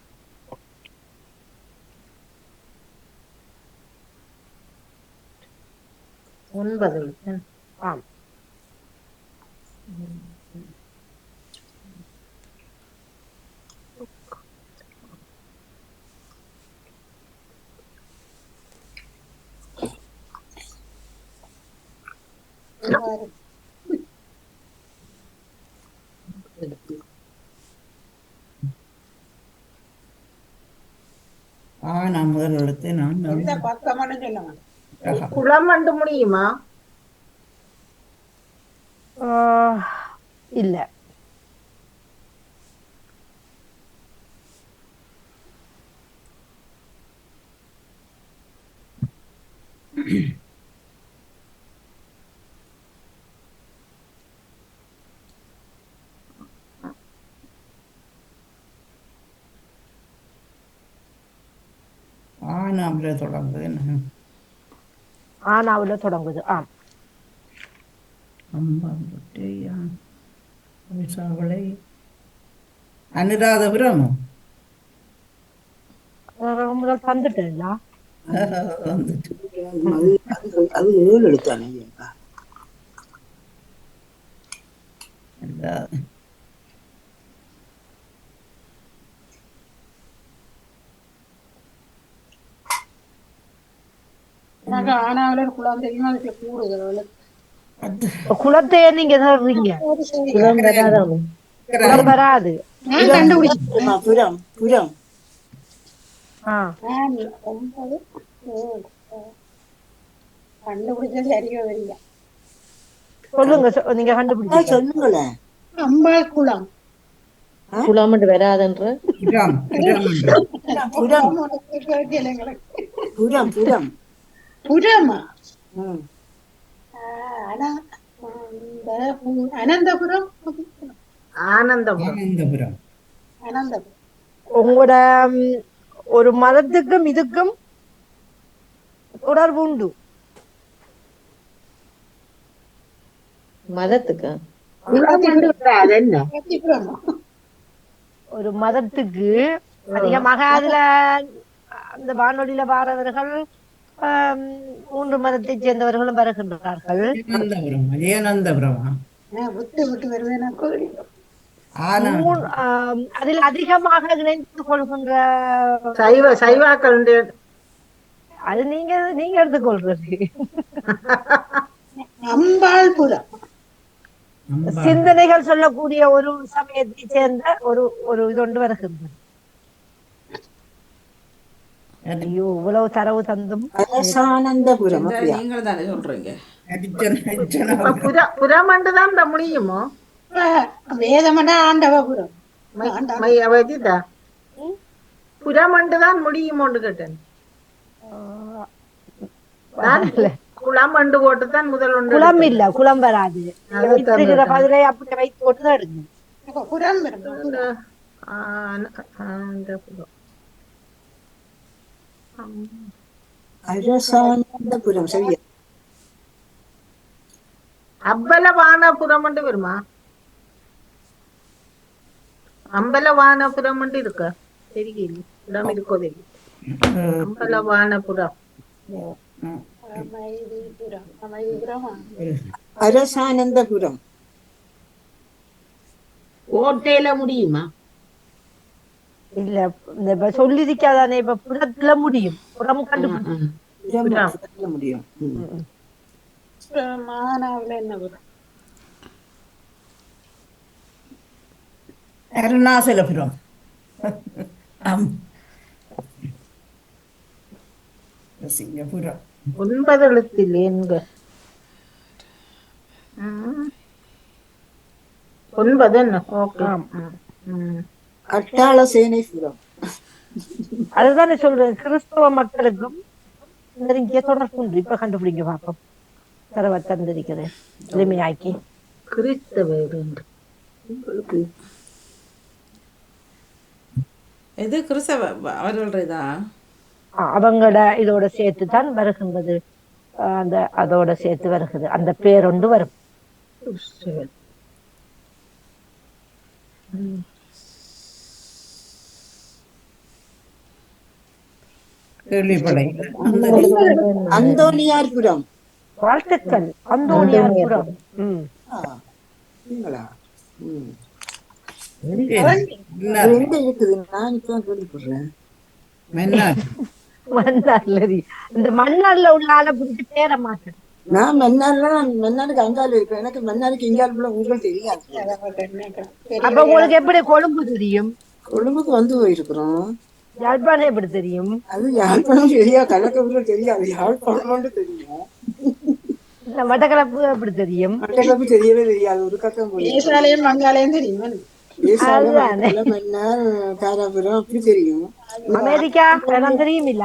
ஆம். நான் முதல் எழுத்து நான் குளம் வந்து முடியுமா? இல்ல. ஆனாவில் தொடங்குது. ஆனாவுல தொடங்குது. ஆம். அனுராதபுரம் முதல் தந்துட்டேன்ல. அது 7 எழுத்தானே. குளத்தையே நீங்க சொல்றீங்க. குளம் வராது. புறம் புறம். சொல்லுங்க, நீங்க கண்டுபிடிச்சா சொல்லுங்களேன். அம்பாள் குளம். குளம் வராதுன்ற புறம் புறம் புறமா? அனந்தபுரம். ஆனந்தபுரம். உங்களோட ஒரு மதத்துக்கும் இதுக்கும் தொடர்பு உண்டு. மதத்துக்கு ஒரு மதத்துக்கு அதிகமாக அதுல அந்த வானொலியில வாரவர்கள் 3 மதத்தை சேர்ந்தவர்களும் வருகின்றார்கள். அதில் அதிகமாக இணைந்து கொள்கின்ற சைவாக்கள் அது நீங்க எடுத்துக்கொள்றது. அம்பாள்புரம். சிந்தனைகள் சொல்லக்கூடிய ஒரு சமயத்தை சேர்ந்த ஒரு இது ஒன்று வருகின்றது. ஐயோ இவ்வளவு தரவு தந்தும் அரசானந்தபுரம் இந்த அப்படியா? நீங்கள் தானே சொல்றீங்க. இப்ப புறமண்டு தான் இந்த முடியுமோ? வேதமனா ஆண்டவபுரம் வச்சுட்டா புறமண்டு தான் முடியுமோன்னு கேட்டேன். நான் குளம் அண்டு போட்டுதான் முதல் ஒன்று குளம் எடுத்தேன். இல்ல, குளம் வராது. வைத்திருக்கிற பதிலை அப்படி வைத்து போட்டுதான் எடுக்கணும். புறம் ஆண்டபுரம். அரசானந்தபுரம் சரியா? அம்பலவானபுரம் வருமா? அம்பலவானபுரம் இருக்க தெரியல, இடம் இருக்கோ தெரியும். அம்பலவானபுரம் அரசானந்தபுரம் கோட்டையில முடியுமா? இல்ல இப்ப சொல்லிருக்காதானே, இப்ப புறத்துல முடியும். புறம் கண்டுபிடிக்கும். சொல்ல முடியும். மானாவில் என்ன வரும்? அருணாசலபுரம். சிங்கப்புரம். 9 எழுத்தில் எண்க 9 என்ன? ஓகே. அட்டாள சேனைபுரம். அதுதானே சொல்றேன், கிறிஸ்தவ மக்களுக்கும் நெருங்கிய தொடர்பு உண்டு. இப்ப கண்டுபிடிங்க பாப்போம். தரவ தந்திருக்கிறேன் எளிமையாக்கி. கிறிஸ்தவர் இது கிறிஸ்தவ அவர்கள் இதா அவங்களோட இதோட சேர்த்து தான் வருகின்றது. அந்த அதோட சேர்த்து வருகிறது. அந்த பேரொண்டு வரும். அந்தோனியார்புரம். வாழ்த்துக்கள். அந்தோனியார்புரம். எங்க இருக்குது? நான் இப்ப கேள்விப்படுறேன். மன்னார்ல இந்த மன்னார்ல உள்ள ஆளை பிடிச்சி பேர மாட்டேன். நான் மன்னாருக்கு அங்கால இருக்கேன். எனக்கு மன்னாருக்கு இங்கால உங்களுக்கு தெரியாது. அப்ப உங்களுக்கு எப்படி கொழும்பு தெரியும்? கொழும்புக்கு வந்து போயிருக்கிறோம். யாழ்ப்பாணம் எப்படி தெரியும்? அது யாழ்ப்பாணம் தெரியாது, கலக்கப்புறம் தெரியாது. யாழ்ப்பாணம் தெரியும். மட்டக்களப்பு எப்படி தெரியும்? மட்டக்களப்பு தெரியவே தெரியாது. ஒரு கக்கம் ஏசாலையும் மங்காலையும் தெரியும். மன்னார் தாராபுரம் அப்படி தெரியும். அமெரிக்கா தெரியும் இல்ல?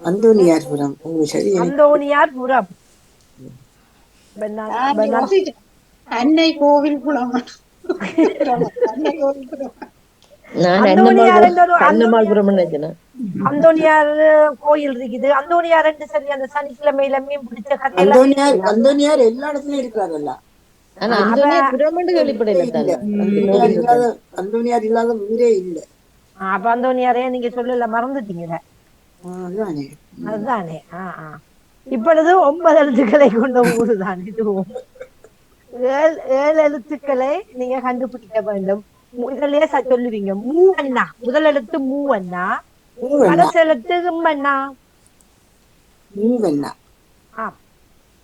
அந்தோனியார்புரம். சரி, அந்தோனியார்புரம். அன்னை கோவில் குளம். அந்தோனியார் கோயில் இருக்குது. அந்தோனியார் சரி, அந்த சனிக்கிழமையில மீன் பிடிச்ச அந்தோனியார் எல்லா இடத்துலயும் இருக்கிறாரல்ல. அந்தோனியார் இல்லாத ஊரே இல்ல. அப்ப அந்தோனியாரே நீங்க சொல்லல, மறந்துட்டீங்க. அதுதானே. இப்பொழுது 9 எழுத்துக்களை கொண்ட ஊரு தான் இதுவும். 7 எழுத்துக்களை நீங்க கண்டுபிடிக்க வேண்டும். முதலே சொல்லுவீங்க. மூவண்ணா முதல் எழுத்து மூவண்ணா, கடைசி எழுத்து அண்ணா.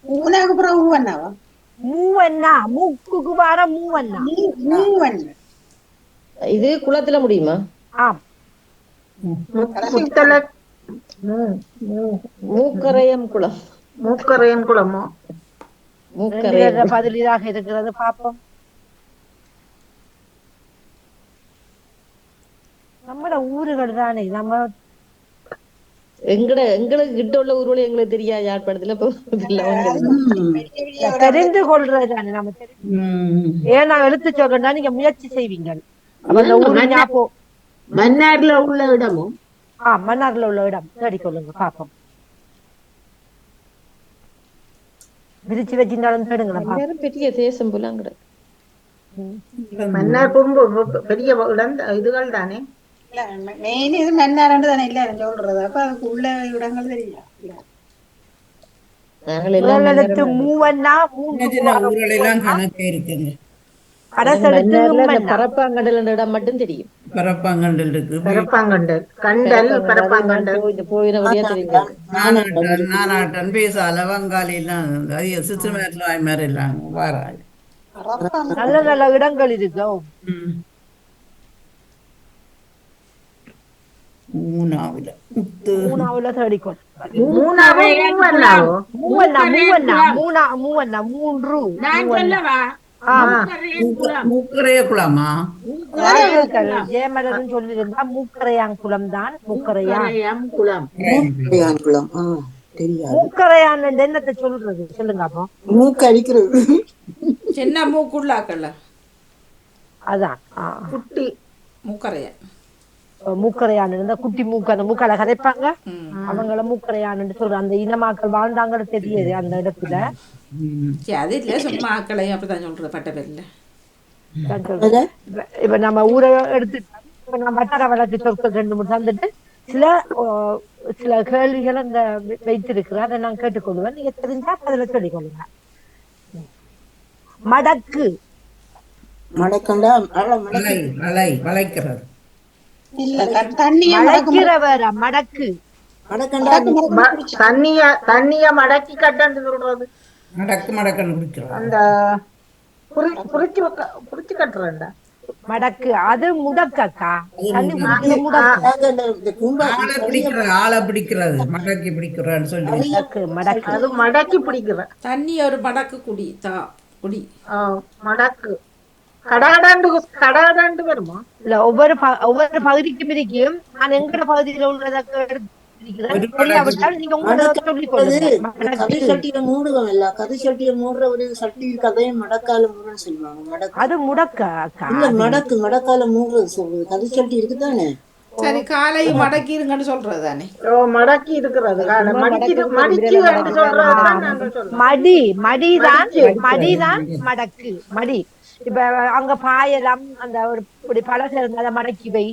மூணாகப்புறம் ஊவண்ணாவா? மூவண்ணா, மூக்குக்கு வர மூவண்ணா. இது குளத்துல முடியுமா? ஆம். மூக்கரையம் குளம். மூக்கரையம் குளமோ? பதிலாக இருக்கிறது. பாப்போம். நம்மட ஊர்கள் தானே. நம்ம எங்களுக்கு கிட்ட உள்ள ஊர்வலம் எங்களுக்கு தெரியாது. யாழ்ப்பாணத்துல தெரிந்து கொள்றது தானே நம்ம. ஏன்னா எழுத்து சொல்றா நீங்க முயற்சி செய்வீங்க. மன்னார்ல உள்ள இடமும் மன்னார்ல உள்ள இடம் தேடிக்கொள்ளுங்க. பாப்போம். விரிச்சு வச்சிருந்தாலும் தேடுங்களா. பெரிய தேசம் போலாங்கிற மன்னார் குறும்பு பெரிய இடம் இதுகள் தானே. மெயின் இது மன்னார்ன்னு தானே எல்லாரும் சொல்றது. அப்ப அதுக்கு உள்ள இடங்கள் தெரியல. எழுத்து மூவண்ணா, ஊரெல்லாம் கணக்கு இருக்குங்க. பரப்பாங்கண்டல் இடம் மட்டும் தெரியும். பரப்பாங்கண்டல் இருக்கு. பரப்பாங்கண்டல், கண்டல், பரப்பாங்கண்டல். நானாட்டன் பேசால வங்காளி எல்லாம் சிசுமேரல் மாதிரி எல்லாம் வாராங்க. நல்ல நல்ல இடங்கள் இருக்கும். மூணாவில் முத்து மூணாவுல தேடிக்கொள். மூணாவோ மூவன்னாவோ மூவண்ணா மூவண்ணா மூவண்ணா மூன்று மூவண்ணா. மூக்கரைய குளமா? ஜெயமலர்னு சொல்லியிருந்தா மூக்கரையாங்குளம் தான். மூக்கரையான் குளம் குளம் தெரியாது. மூக்கரையான் என்னத்தை சொல்றது சொல்லுங்க அப்போ. மூக்கு அடிக்கிறது. சின்ன மூக்குள்ளாக்கல்ல அதான் குட்டி மூக்கரைய மூக்கரையான் இருந்தா குட்டி மூக்கு அந்த மூக்கால கதைப்பாங்க அவங்கள மூக்கரையான்னு சொல்ற அந்த இனமாக்கள் வாழ்ந்தாங்கன்னு தெரியுது அந்த இடத்துல. அது இல்ல சும்மா ஆக்களையும் அப்படிதான் சொல்றது பட்ட பேர்ல. இப்ப நம்ம ஊரை எடுத்து இப்ப நம்ம வட்டார வழக்கு சொற்கள் 2 3 தந்துட்டு சில கேள்விகளை இந்த வைத்திருக்கிறேன். அதை நான் கேட்டுக்கொள்வேன். நீங்க தெரிஞ்சா அதுல சொல்லிக் கொள்ளுங்க. மடக்கு. மடக்கண்டா வளைக்கிறது. மடக்கிறவர மடக்கு. தண்ணிய மடக்கி கட்டன்னு சொல்றது. மடக்குன்னு குடிக்கிறது. அந்த புரிச்சு கட்டுறா மடக்கு. அது முடக்கக்கா. ஆளை பிடிக்கிறது மடக்கி பிடிக்கிறான்னு சொல்லி மடக்கு. அது மடக்கி பிடிக்கிற தண்ணி ஒரு மடக்கு குடி குடி மடக்கு. கடாடாண்டு வருமா? இல்ல ஒவ்வொரு பகுதிக்கு பிரிக்கும். நான் எங்கட பகுதியில உள்ளதை நீங்க கதை சட்டியில மூடுவோம் இல்ல, கதை சட்டியை மூடுற ஒரு சட்டி கதையும் மடக்கால மூடுன்னு சொல்லுவாங்க. அது முடக்க இல்ல மடக்கால மூடுறது சொல்றது. கதை சட்டி இருக்குதானே. சரி காலை மடக்கி இருங்கன்னு சொல்றது தானே. மடக்கி இருக்கிறது மடிதான் மடக்கு. மடி இப்ப அங்க பாயலாம் அந்த ஒரு பழச இருந்தா மடக்கி வை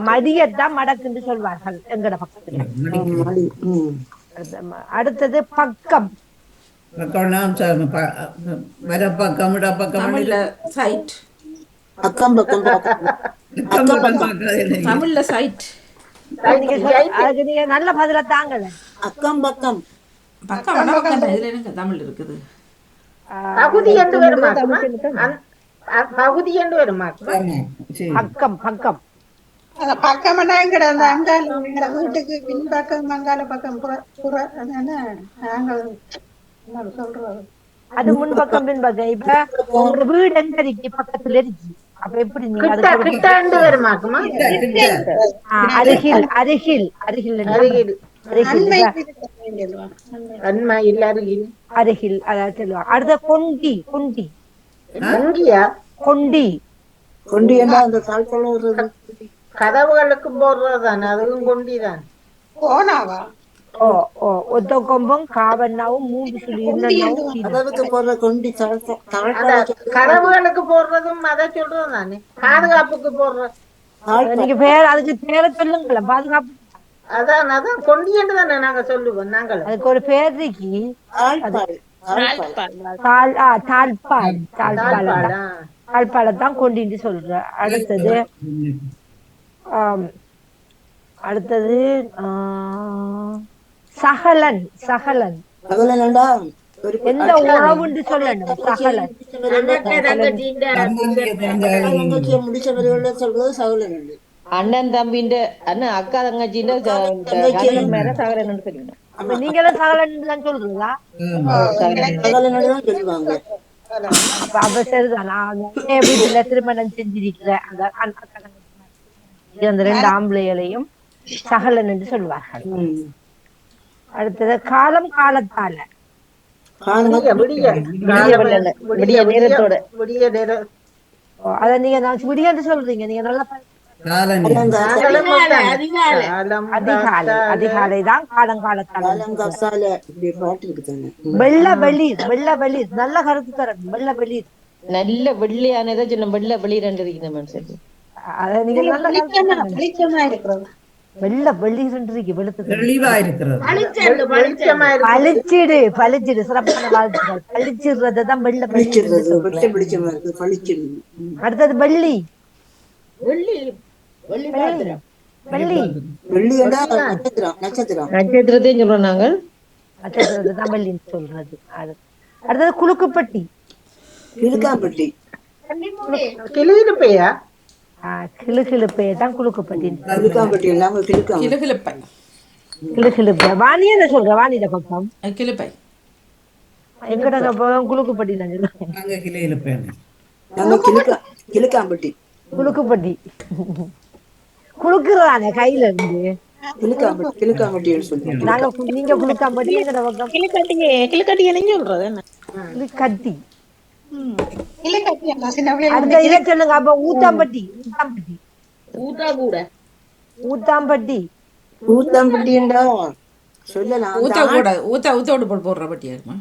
மடியத்தான் மடக்குன்னு சொல்வார்கள் எங்கட பக்கத்துல. அடுத்தது பக்கம். சைட் அக்கம் பக்கம் தமிழ்ல சைட். அதுக்கு நீங்க நல்ல பதில தாங்கல. அக்கம் பக்கம் பக்கம் இதுல எனக்கு தமிழ் இருக்குது. பகுதி என்று வருமா? பகுதி என்று வருமா? பக்கம் பக்கம் பக்கம் அங்கால வீட்டுக்கு பின்பக்கம் அங்கால பக்கம் நாங்கள் சொல்றது அது முன்பக்கம் பின்பக்கம். இப்ப உங்க வீடு எங்க இருக்கு? பக்கத்துல இருக்கு. அப்ப எப்படி நீங்க அருகில் அருகில் அருகில் அருகில் அதாவது சொல்லுவாங்க. அடுத்த கொண்டி. கொண்டி கொண்டி கொண்டி என்ன அந்த கதவுகளுக்கு போடுறதுதானே, அதுவும் கொண்டிதான். போனாவா? ஒத்த கொம்பும் காவண்ணாவும் 3 சொல்லி போடுற கொண்டி. கதவுகளுக்கு போடுறதும் அதை சொல்றது தானே. பாதுகாப்புக்கு போடுற நீங்க பேர் அதுக்கு பேரை சொல்லுங்கள. பாதுகாப்பு அதான் கொண்டி என்று தானே நாங்க சொல்லுவோம். நாங்கள் அதுக்கு ஒரு பேர் இருக்கு. தாழ்பாலத்தான் கொண்டின்னு சொல்ற. அடுத்தது சகலன். சகலன் எந்த உறவுன்னு சொல்லணும். சகலன் முடிச்சவர்கள சொல்றது சகலன். அண்ணன் தம்பின்ற அண்ணன் அக்கா தங்கச்சின்ற மேல சகலன் சொல்லணும். நீங்களும் சகலன் தான் சொல்றீங்களா? சொல்லுவாங்க. அப்ப சரிதான். நான் வீட்டுல திருமணம் செஞ்சிருக்கிறேன். அந்த 2 ஆம்பளைகளையும் சகலன் என்று சொல்வார்கள். அடுத்தது காலம் காலத்தால. அத நீங்க விடிய சொல்றீங்க. நீங்க நல்லா அதிகாலை தான் காலம் காலத்தால. வெள்ள வெளிர். வெள்ள வெளிர் நல்ல கருத்து தரணும். வெள்ள வெளிர் நல்ல வெள்ளையானதை சொன்ன. வெள்ள வெளிர் இருக்கு மனுஷன். அத நீங்க நல்ல வெளிச்சமா இருக்கிறது. வெள்ள வெளிர் இருக்கு. வெளுத்து தெளிவா இருக்கிறது. பளிச்சிடு. பளிச்சிடு சிறப்பான வாழ்த்துக்கள். பளிச்சிடுறதுதான் வெள்ள வெளிர். அடுத்தது வெள்ளி. வெள்ளி நட்சத்திரத்தையும் சொல்றோம் நாங்கள். நட்சத்திரத்தை வெள்ளின்னு சொல்றது. அடுத்தது குலுக்குப்பட்டி. கிழுக்காம்பட்டி. கிளுகிளுப்பே தான் குலுக்குப்பட்டி. கிழுக்காம்பட்டி இல்லாம கிழுக்காம்பட்டி. கிளுகிளுப்பை. கிளுகிளுப்பே வாணி என்ன சொல்ற? வாணியில பக்கம் கிளுப்பை. எங்கட பக்கம் குலுக்குப்பட்டி தான் சொல்லுவாங்க. நாங்க கிளையில பேரு நாங்க கிழுக்காம்பட்டி. குலுக்குப்பட்டி குலுக்குறானே கையில இருந்து. கிழுக்காம்பட்டின்னு சொல்லுவாங்க. நாங்க நீங்க குலுக்காம்பட்டி, எங்கட பக்கம் கிளிக்கட்டி என்ன சொல்றது? என்ன கிளுக்கட்டி. இல்லை கட்டி அந்த சின்ன பிள்ளைங்க அந்த இதை சொல்லுங்க அப்ப. ஊத்தாம்பட்டி. ஊத்தா கூட ஊத்தாம்பட்டி. ஊத்தாம்பட்டிண்டா சொல்லலாம். ஊத்தோடு போடுற பட்டியாருமா?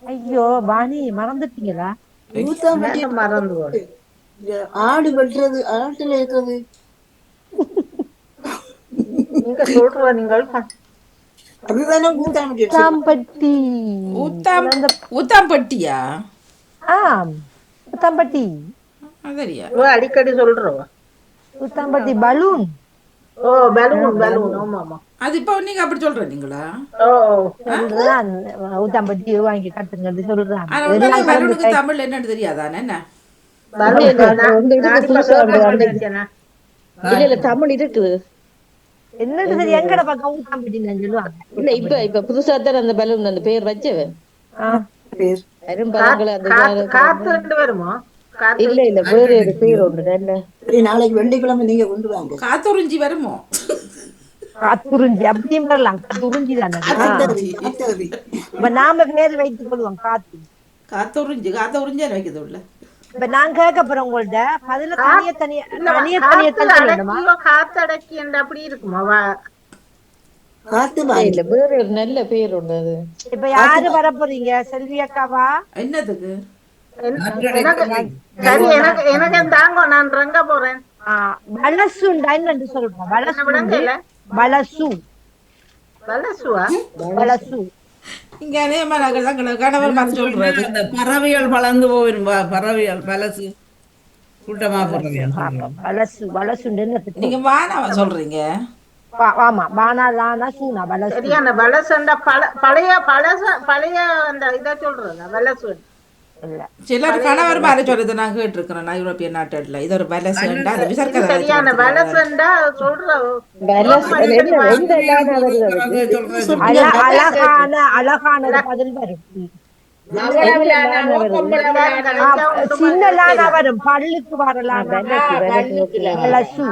ஐயோ வாணி மறந்துட்டீங்களா? ஊத்தாம்பட்டி மறந்து போடு. ஆடு வெட்டுறது, ஆட்டுல இருக்கிறது. நீங்க சொல்ற நீங்கள் அதுதானே ஊத்தாம்பட்டி. ஊத்தாம்பட்டி. ஊத்தாம்பட்டியா? ஊத்தாம்பட்டி. அதரியா அடிக்கடி சொல்றோம். ஊத்தாம்பட்டி பலூன். ஓ பலூன். ஆமா. அது இப்போ நீங்க அப்படி சொல்றீங்களா? சொல்றான் ஊத்தாம்பட்டி வாங்கி கட்டுங்க சொல்றான். பலூனுக்கு தமிழ் என்னன்னு தெரியாதானே? என்ன இல்ல தமிழ் இருக்குது. என்னது சரி எங்கட பக்கம் ஊத்தாம்பட்டி சொல்லுவாங்க. இல்ல இப்ப புதுசா தான் அந்த பலூன் அந்த பேர் வச்சவன். வருமா? இல்ல வேற ஒரு பேர் ஒன்று. நாளைக்கு வெள்ளிக்கிழமை நீங்க கொண்டு வாங்க. காத்துறிஞ்சி வருமோ? காத்துறிஞ்சி அப்படியும் வரலாம். காத்துறிஞ்சி தானே. இப்ப நாம பேர் வைத்துக் கொள்வோம். காத்துறிஞ்சி வைக்கிறது உள்ள. இப்ப நான் கேட்க போறேன் உங்கள்ட்ட பதில தனியா காத்தடக்கி என்று அப்படி இருக்குமா? இல்ல வேற ஒரு நல்ல பேர் ஒன்று அது. இப்ப யாரு வர போறீங்க? செல்வி அக்காவா? என்னதுக்கு? சரி எனக்கு தாங்க, நான் ரங்க போறேன். வலசுண்டா என்னன்னு சொல்றேன். வலசு. இங்க அதே மாதிரி கணவர் பார்த்து சொல்றது. அந்த பறவைகள் வளர்ந்து போயிரும். பறவைகள் வலசு கூட்டமா பறவைகள் வலசுண்டு. நீங்க வானாவா சொல்றீங்க? ஆமா வானா லானா சூனா வலசு. சரியான வலசுண்டா பழைய அந்த இதை சொல்றேன் வலசு. சிலர் கணவர் மாதிரி சொல்றது நான் கேட்டிருக்கிறேன். நான் யூரோப்பியன் நாட்டுல இது ஒரு வலசுண்டா அது விசர்க்கதை. சரியான வலசுண்டா சொல்றோம். அழகான பதில் வரும். சின்ன லானா வரும். பல்லுக்கு வரலாம். வலசு.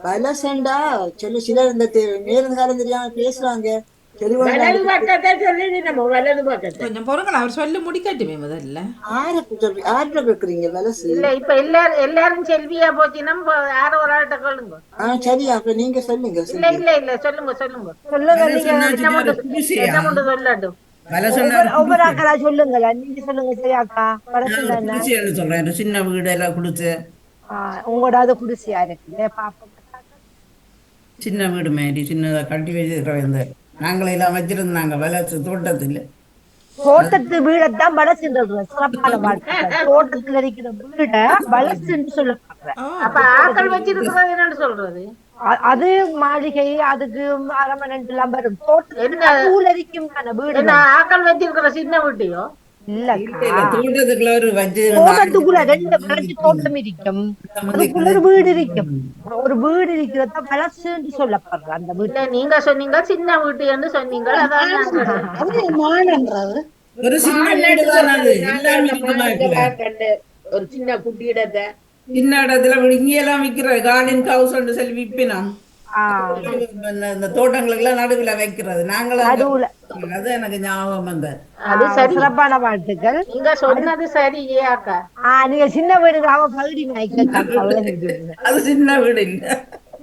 வலசண்டா சொல்லு. சிலர் இந்த நேரம் காலம் தெரியாம பேசுறாங்க. கொஞ்சம் பொறுங்க, அவர் சொல்லி முடிக்கட்டுமே முதல்ல. ஆர்டர் கேக்குறீங்க வலசு. இல்ல இப்ப எல்லாரும் செல்வியா போச்சுன்னா யார ஒரு ஆள்கிட்ட சொல்லுங்க. சரி அப்ப நீங்க சொல்லுங்க. இல்ல சொல்லுங்க சொல்லட்டும். ஒவ்வொரு ஆக்களா சொல்லுங்களா? நீங்க சொல்லுங்க. சரி அக்கா சொல்றேன். சின்ன வீடு எல்லாம் குடிச்சு உங்களோட அது குடிசையா இருக்கு. பாப்போம். சின்ன வீடு மாதிரி சின்னதா கட்டி வச்சிருக்கிறோம். நாங்களே எல்லாம் வச்சிருந்தாங்க வலசு தோட்டத்துல. தோட்டத்து வீடத்தான் வலசுன்றது சிறப்பான வாழ்க்கை. தோட்டத்துல இருக்கிற வீட வலசுன்னு சொல்லுவாங்க. அப்ப ஆக்கள் வச்சிருக்கிறது என்னன்னு சொல்றது? அது மாளிகை, அதுக்கு அரமனை எல்லாம் வரும். தோட்டத்துல இருக்கும் வீடு. ஆக்கள் வச்சிருக்கிற சின்ன வீட்டையோ? இல்ல தோட்டத்துக்குள்ள ஒரு தோட்டத்துக்குள்ள 2 தோட்டம் இருக்கும். அதுக்குள்ள ஒரு வீடு இருக்கும். ஒரு வீடு இருக்கிறத வலசுன்னு சொல்லப்படுற அந்த வீட்டை நீங்க சொன்னீங்க சின்ன வீட்டு என்று சொன்னீங்க. அதான் ஒரு சின்ன வீடு தான் அது. ஒரு சின்ன குட்டி இடத்தை சின்ன இடத்துல இங்கெல்லாம் விக்கிற கார்டன் ஹவுஸ் சொல்லி விப்பினோம். இந்த தோட்டங்களுக்கு எல்லாம் நடுவுல வைக்கிறது. நாங்களும் அது எனக்கு ஞாபகம் வந்த. அது சிறப்பான வாழ்த்துக்கள். நீங்க சொன்னது சரி. நீங்க சின்ன வீடு பகுதி அது சின்ன வீடு இல்ல.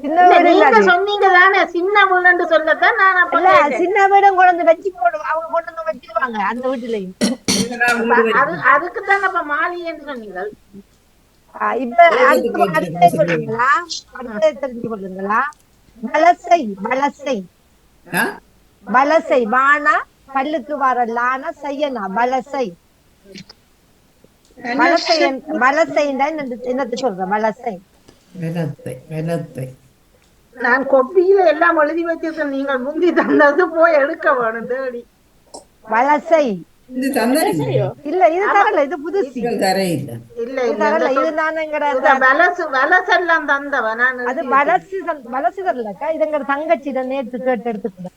சின்ன வீடு இல்ல சொன்னீங்க தானே. சின்ன வீடுன்னு சொல்லத்தான் நான் சின்ன வீடும் கொண்டு வச்சு போடுவோம். அவங்க கொண்டு வந்து வச்சிருவாங்க அந்த வீட்டுலயும். அதுக்குதான் அப்ப மாளிகைன்னு சொன்னீங்க. இப்ப அடுத்த சொல்லுங்களா? அடுத்த தெரிஞ்சு கொள்ளுங்களா? வலசை வானா பல்லுக்கு வர லானா செய்யனா வலசை. வலசை என்னத்தை சொல்ற? வலசை. நான் கொப்பியில எல்லாம் எழுதி வச்சிருக்கேன். நீங்கள் முந்தி தந்தது போய் எடுக்க வேணும் தேடி. வலசை இது தந்தது இல்ல இது தரல, இது புதுசு. தரையில்ல. இல்ல இது இல்ல தரல, இந்த இது நான் எங்கட இந்த வலசெல்லாம் தந்தவ நான் அது வலசு தரலக்கா. இது எங்கட தங்கச்சியிட நேற்று கேட்டு எடுத்துக்கிறேன்.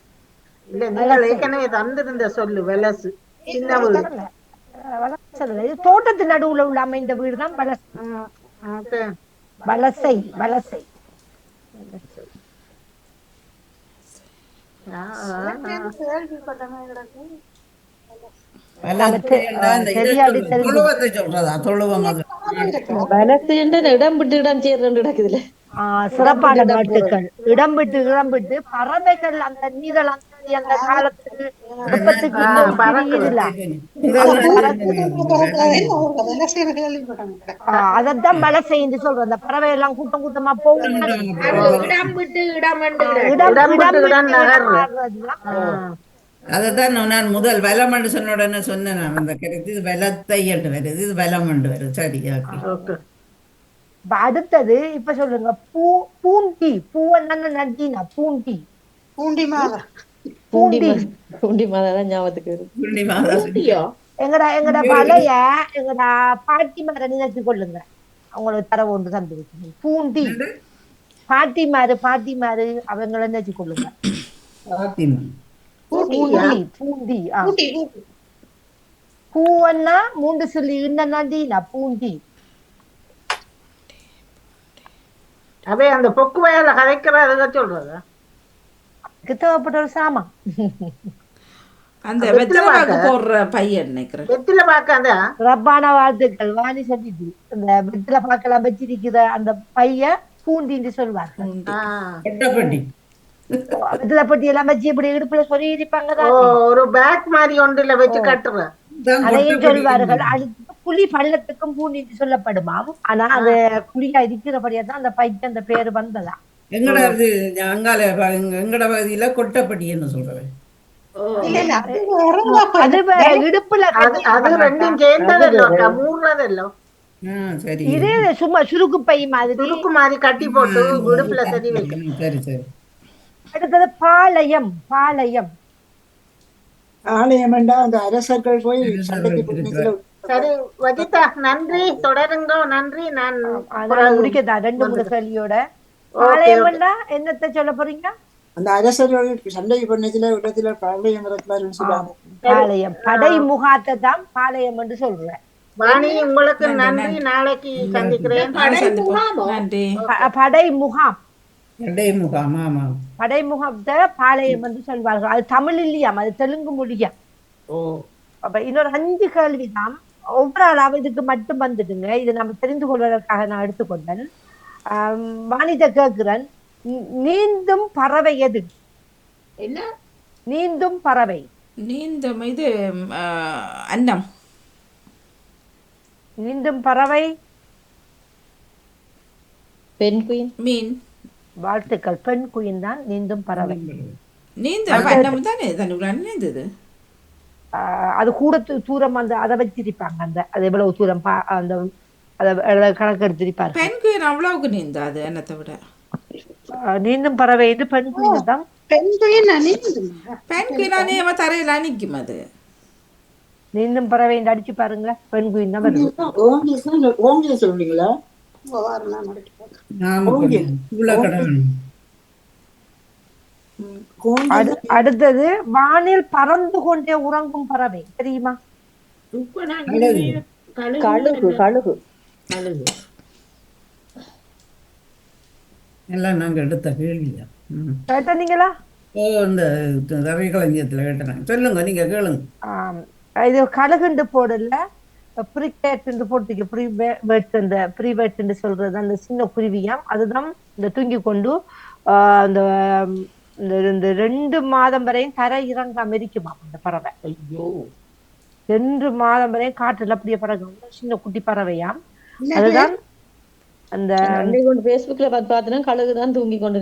இல்ல நீங்கள் ஏற்கனவே தந்திருந்த சொல்லு வலசு சின்ன வீடு. வலசு இல்ல, இது தோட்டத்து நடுவுல உள்ள அமைந்த வீடு தான் வலசு. ஓகே. வலசை வலசை. தொழுவத்தை சொல்றதா? தொழுவம் அது வலசு இடம் விட்டு இடம் சேர்ந்து கிடக்குதுல. சிறப்பான நாட்டுகள். இடம் விட்டு இடம் விட்டு பறவைகள் அந்த நீதல் அந்த காலத்துக்கு வெப்பத்துக்கு பிரியுதுல. அதத்தான் வலசை என்று சொல்றோம். அந்த பறவை எல்லாம் கூட்டம் கூட்டமா போகும். இடம் விட்டு இடம் வந்து அதைத்தான் நான் முதல் வலம் என்று சொன்ன உடனே சொன்னேன். நான் அந்த கருத்து இது வலத்தை என்று வருது, இது வலம் என்று வருது. சரி, ஓகே. அடுத்தது இப்ப சொல்லுங்க. பூண்டி. பூ என்ன நட்டினா? பூண்டி. பூண்டி மாதா. பூண்டி மாதான் ஞாபகத்துக்கு வருது. பூண்டி மாதா. எங்கட பழைய எங்கட பாட்டி மாரை நினைச்சு கொள்ளுங்க. அவங்களுக்கு தர ஒன்று தந்து பூண்டி. பாட்டி மாறு அவங்களை நினைச்சு கொள்ளுங்க. பூண்டி. பூவன்னா மூன்று சொல்லி இன்ன பூண்டி. அதே அந்த பொக்கு வயல கதைக்கிறத சொல்றதா? தேவைப்பட்ட ஒரு சாமா. அந்த வெத்தலை போடுற பையன் நினைக்கிறேன். வெத்தில பாக்காத ரப்பான வாழ்த்துக்கள். வாணி சொல்லிட்டு இந்த வெத்தில பாக்கலாம் வச்சிருக்கிற அந்த பைய பூண்டின்னு சொல்வார்கள். வெத்தில பட்டி எல்லாம் வச்சு இப்படி இடுப்புல சொல்லி இருப்பாங்க. ஒரு பேக் மாதிரி ஒன்றுல வச்சு கட்டுறேன். அதையும் சொல்வார்கள். அடுத்து புலி பள்ளத்துக்கும் பூண்டின்னு சொல்லப்படுமாம். ஆனா அது புலியா இருக்கிறபடியா தான் அந்த பைக்கு அந்த பேரு வந்ததா. எங்கட பகுதியில கொட்டப்பட்டின்னு சொல்றேன். இடுப்புல அது ரெண்டும் சேர்ந்ததெல்லாம் மூடுறதெல்லாம். இது சும்மா சுருக்கு பை மாதிரி சுருக்கு மாதிரி கட்டி போட்டு இடுப்புல தடி வைக்கும். சரி சரி. அடுத்தது பாளையம். ஆலயம் அந்த அரசர்கள் போய் சரி வஜிதா, நன்றி. தொடருங்க. நன்றி. நான் முடிக்கதான் 2-3 கேள்வியோட. பாளையம் என்னத்தை சொல்ல போறீங்க? அந்த அரசர்கள் சண்டை பண்ணதுல இடத்துல பாளையம் சொல்லுவாங்க. பாளையம் படை முகாத்தை தான் பாளையம் என்று சொல்றேன். வாணி, உங்களுக்கு நன்றி. நாளைக்கு சந்திக்கிறேன். படை முகாம். ஆமா. படைமுகத்தை பாளையம் என்று சொல்வார்கள். அது தமிழ் இல்லையாம், அது தெலுங்கு மொழியா. அப்ப இன்னொரு 5 கேள்விதான். ஒவ்வொரு ஆளாவும் இதுக்கு மட்டும் வந்துடுங்க. இது நம்ம தெரிந்து கொள்வதற்காக நான் எடுத்துக்கொண்டேன். வாணித கேட்கிறேன். நீந்தும் பறவை எது? என்ன நீந்தும் பறவை? நீந்தும் இது அன்னம். நீந்தும் பறவை பெண் குயின். மீன். வாழ்த்துக்கள். பெண் குயின் தான் நீந்தும் பறவை. அன்னம் தானே நீந்தது. அது கூட தூரம் அந்த அதை வச்சிருப்பாங்க. அந்த அது எவ்வளவு தூரம் அந்த அதை கணக்கு எடுத்திருப்பாரு. பெண் குயின் அவ்வளவுக்கு நீந்தாது என்னத்தை விட. நீந்தும் பறவை இது பெண் குயின் தான். பெண் குயின் தரையில நிக்கும். அது நீந்தும் பறவை அடிச்சு பாருங்க. பெண் குயின் தான் வருது. அடுத்தது வானில் பறந்து கொண்டே உறங்கும் பறவை தெரியுமா? கழுகு. எல்லாம் நாங்க எடுத்த கேள்வியா கேட்டீங்களா? இந்த ரவிகளஞ்சியத்துல கேட்டேன். சொல்லுங்க, நீங்க கேளுங்க. இது கழுகுண்டு போடல, ப்ரிகேட் போட்டுக்கு ப்ரீவேட் சொல்றது அந்த சின்ன குருவியாம். அதுதான் இந்த தூங்கி கொண்டு அந்த 2 மாதம் வரையும் கரை இறங்காம இருக்குமா அந்த பறவை. 2 மாதம் வரையும் காற்றுல அப்படியே பறக்கும். சின்ன குட்டி பறவையாம். அதுதான் அந்த பேஸ்புக்ல பார்த்தா கழுகுதான் தூங்கி கொண்டு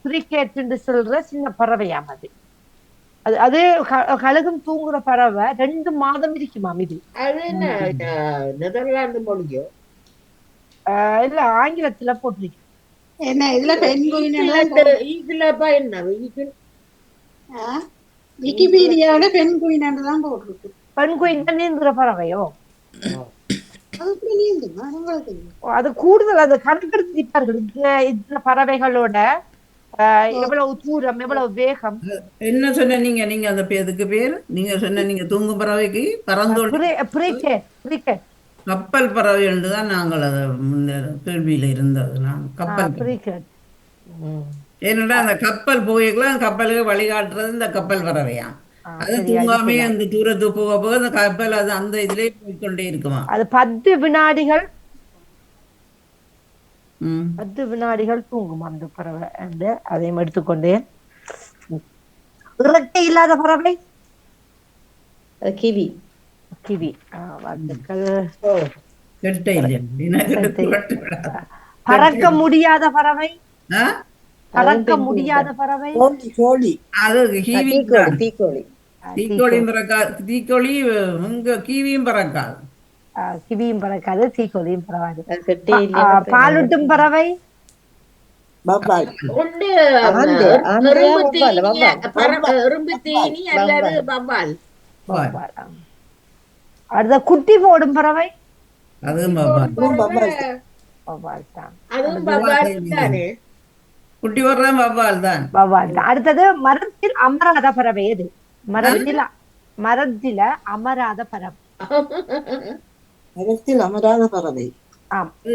ப்ரிகேட் சொல்ற சின்ன பறவையாம். அது அது கழுகும் தூங்குற பறவை 2 மாதம் இருக்குமாம். இது நெதர்லாந்து மொழியோ இல்ல ஆங்கிலத்துல போட்டிருக்கு. என்ன இதுல பெண் குயின் இதுலப்பா என்ன விக்கிபீடியாவில பெண் குயின் தான் போட்டிருக்கு. பெண் குயின் நீந்துற பறவையோ? அது எப்படி நீந்துமா? உங்களுக்கு தெரியும். அது கூடுதல் அது கணக்கெடுத்திருப்பார்கள் இந்த பறவைகளோட எவ்வளவு தூரம் எவ்வளவு வேகம். என்ன சொன்ன நீங்க? நீங்க அந்த இதுக்கு பேர் நீங்க சொன்ன நீங்க தூங்கும் பறவைக்கு பறந்தோடி கப்பல் பறவை என்று தான் நாங்கள் அதை முன்னர் கேள்வியில இருந்தது. நான் கப்பல் ஏன்னா அந்த கப்பல் போய்க்கலாம், கப்பலுக்கு வழிகாட்டுறது இந்த கப்பல் பறவையா. அது தூங்காமே அந்த தூரத்துக்கு போக போக அந்த கப்பல் அது அந்த இதுலயே போய்கொண்டே இருக்குமா. அது 10 வினாடிகள் 10 வினாடிகள் தூங்கும் அந்த பறவை. அதையும் எடுத்துக்கொண்டேன். இறக்கை இல்லாத பறவை கிவி. கிவி. வாழ்த்துக்கள். பறக்க முடியாத பறவை. பறக்க முடியாத பறவை தீக்கோழியும் பறக்காது. கிவியும் பறக்காது. கிவியும் பறக்காது, தீக்கோழியும் பறக்காது. பாலூட்டும் பறவை அடுத்த குட்டி போடும் பறவை அதுவும் குட்டி போடுறதான் வவ்வால் தான். அடுத்தது மரத்தில் அமராத பறவை. எது மரத்தில அமராத பறவை? மரத்தில் அமராத பறவை.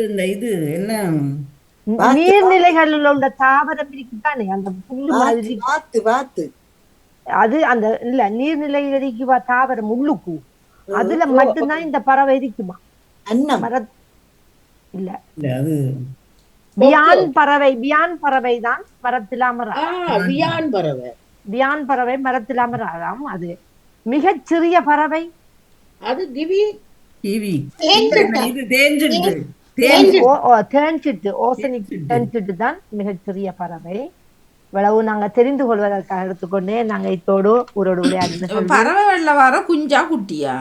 இந்த இது என்ன நீர்நிலைகளில் உள்ள தாவரம் இருக்குதானே அந்த புல்லு மாதிரி. அது அந்த இல்ல நீர்நிலையில் இருக்குவா தாவரம் உள்ளுக்கு, அதுல மட்டும்தான் இந்த பறவை இருக்குமா? இல்ல அது பியான் பறவை. பியான் பறவை தான் மரத்தில் அமரா. பியான் பறவை மரத்தில் அமராதாம். அது மிகச் சிறிய பறவை. அது கிவி. கிவி தேன்சிட்டு தான் மிகச்சிறிய பறவை. இவ்வளவு நாங்க தெரிந்து கொள்வதற்காக எடுத்துக்கொண்டே நாங்க இத்தோடு ஊரோடு விளையாடு. பறவைகள்ல வர குஞ்சா குட்டியா?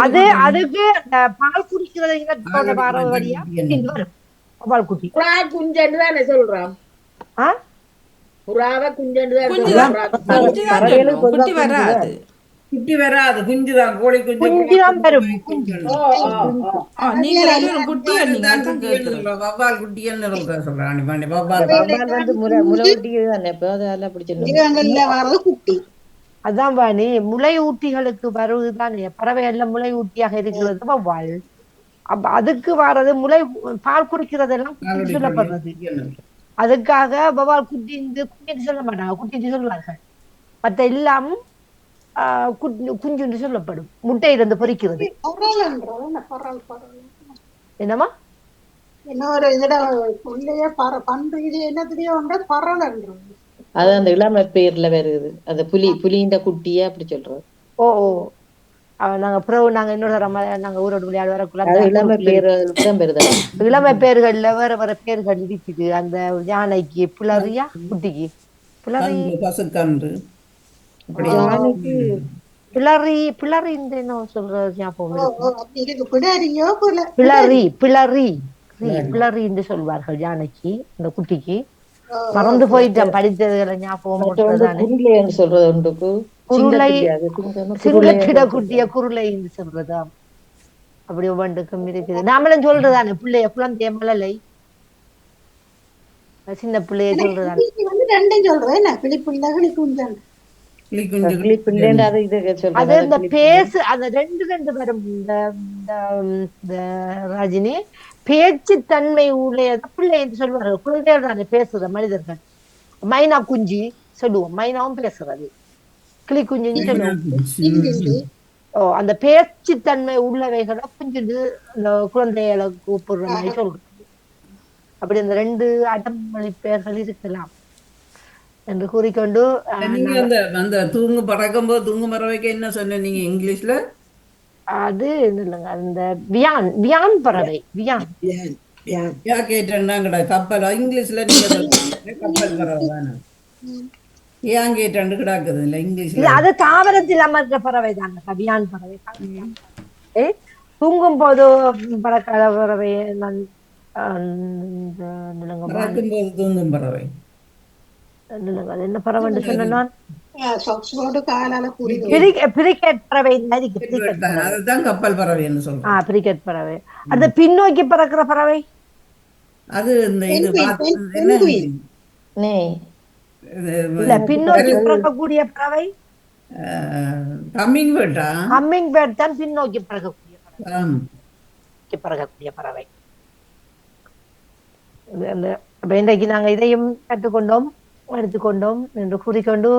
அது அதுக்கு பால் குடிக்கிறது வழியா பால் குட்டி குஞ்சன்னு தானே சொல்றான். குட்டி வராது, குஞ்சுதான். கோழி குஞ்சுதான் வரும். வவ்வால் குட்டின்னு சொல்றாங்க. அதான் பாணி முளை ஊட்டிகளுக்கு வருவதுதான் பறவை எல்லாம் முளை ஊட்டியாக இருக்கிறது வவ்வால். அப்ப அதுக்கு வர்றது முளை பால் குடிக்கிறதெல்லாம் குட்டி சொல்லப்படுறது. அதுக்காக வவ்வால் குட்டி குட்டின்னு சொல்ல மாட்டாங்க, குட்டின்னு சொல்லுவார்கள். மற்ற எல்லாம் குஞ்சுன்னு சொல்லப்படும். முட்டையிலிருந்து பொறிக்கிறது. என்னமா அது அந்த இளம பேர்ல வருது. அந்த புலிஇந்த குட்டியே அப்படி சொல்றது. ஓ நாங்க நாங்க இன்னொரு நாங்க ஊரோடு விளையாடு வரக்குள்ள இளமை பேர்கள்ல வேற வேற பேர்கள் இருக்குது. அந்த யானைக்கு புலரியா, குட்டிக்கு புலரி, பிளரி பிளரி என்ன சொல்றது ஞாபகம். பிளரி பிளரி பிளரி என்று சொல்வார்கள் யானைக்கு. இந்த குட்டிக்கு மறந்து போயிட்டேன், படித்ததுகளை ஞாபகம். குருளை சிங்கள குட்டிய குருளை என்று சொல்றதா? அப்படி ஒவ்வொன்றுக்கும் இருக்குது. நாமளும் சொல்றதானே பிள்ளைய குழந்தைய மழலை, சின்ன பிள்ளைய சொல்றதானே. அது இந்த பேசு அந்த ரெண்டு வரும். இந்த ராஜினி பேச்சு தன்மை உடைய பிள்ளை என்று சொல்வார்கள். குழந்தைகள் தானே பேசுற மனிதர்கள். மைனா குஞ்சு சொல்லுவோம், மைனாவும் பேசுறது. கிளி குஞ்சுன்னு சொல்லுவோம். அந்த பேச்சு தன்மை உள்ளவைகளை குஞ்சு இந்த குழந்தைகளை கூப்பிடுற மாதிரி சொல்றது. அப்படி அந்த 2 அடமொழி பெயர்கள் இருக்கலாம் என்று கூறிக்கொண்டு அந்த தூங்கு பறக்கும் போது தூங்கு பறவைக்கு என்ன சொன்ன நீங்க இங்கிலீஷ்ல? அது இல்லைங்க, அந்த வியான் வியான் பறவை. வியான் கேட்டேன்னா கப்பல் இங்கிலீஷ்ல நீங்க கப்பல் பறவை தானே. ஏன் கேட்டாண்டு கிடாக்குது இல்ல இங்கிலீஷ்ல. அது தாவரத்தில் அமர்ந்த பறவை தானே வியான் பறவை. தூங்கும் போது பறக்காத பறவை அந்த பறக்கும்போது தூங்கும் பறவை. அது என்ன பறவை சொன்னா சாக்ஸ் போட்டு காலால கூறி பிரிக்கெட் பறவை இருக்கு. பிரிக்கெட் பறவை. அதுதான் கப்பல் பறவைன்னு சொல்றோம். பிரிக்கெட் பறவை. அந்த பின்னோக்கி பறக்கிற பறவை அது இந்த இது பின்னோக்கி பறக்கக்கூடிய பறவை ஹம்மிங் பேர்டா? ஹம்மிங் பேர்ட் தான் பின்னோக்கி பறக்கக்கூடிய பறவை. இன்றைக்கு நாங்க இதையும் கற்றுக்கொண்டோம், எடுத்துக்கொண்டோம் என்று கூறிக்கொண்டு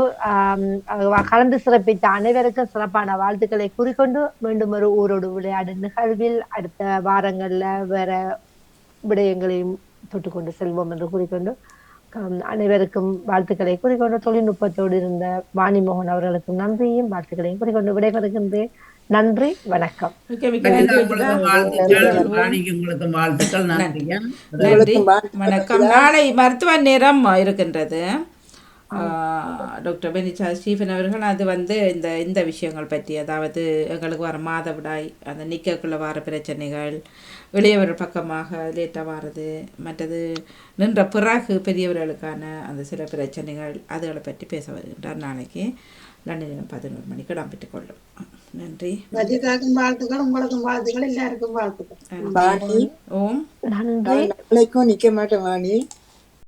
கலந்து சிறப்பித்த அனைவருக்கும் சிறப்பான வாழ்த்துக்களை கூறிக்கொண்டு மீண்டும் ஒரு ஊரோடு விளையாடு நிகழ்வில் அடுத்த வாரங்கள்ல வேற விடயங்களையும் தொட்டுக்கொண்டு செல்வோம் என்று கூறிக்கொண்டு அனைவருக்கும் வாழ்த்துக்களை கூறிக்கொண்டு தொழில்நுட்பத்தோடு இருந்த வாணிமோகன் அவர்களுக்கும் நன்றியும் வாழ்த்துக்களையும் கூறிக்கொண்டு விடைபெறுகின்றேன். நன்றி, வணக்கம். வணக்கம். நாளை மருத்துவ நேரம் இருக்கின்றது. டாக்டர் பெனிச்சா ஸ்டீஃபன் அவர்கள் அது இந்த விஷயங்கள் பற்றி, அதாவது எங்களுக்கு வர மாதவிடாய், அந்த நிற்கக்குள்ள வர பிரச்சனைகள், இளையவர் பக்கமாக லேட்டாக வர்றது, மற்றது நின்ற பிறகு பெரியவர்களுக்கான அந்த சில பிரச்சனைகள், அதுகளை பற்றி பேச வருகின்றார். நாளைக்கு லண்டனில் 11 மணிக்கு இடம்பெற்றுக் கொள்ளும். நன்றி. வாழ்த்துக்கள், உங்களுக்கும் வாழ்த்துக்கள், எல்லாருக்கும் வாழ்த்துக்கள். ஓம் நன்றி. நிக்க மாட்டேன் வாணி.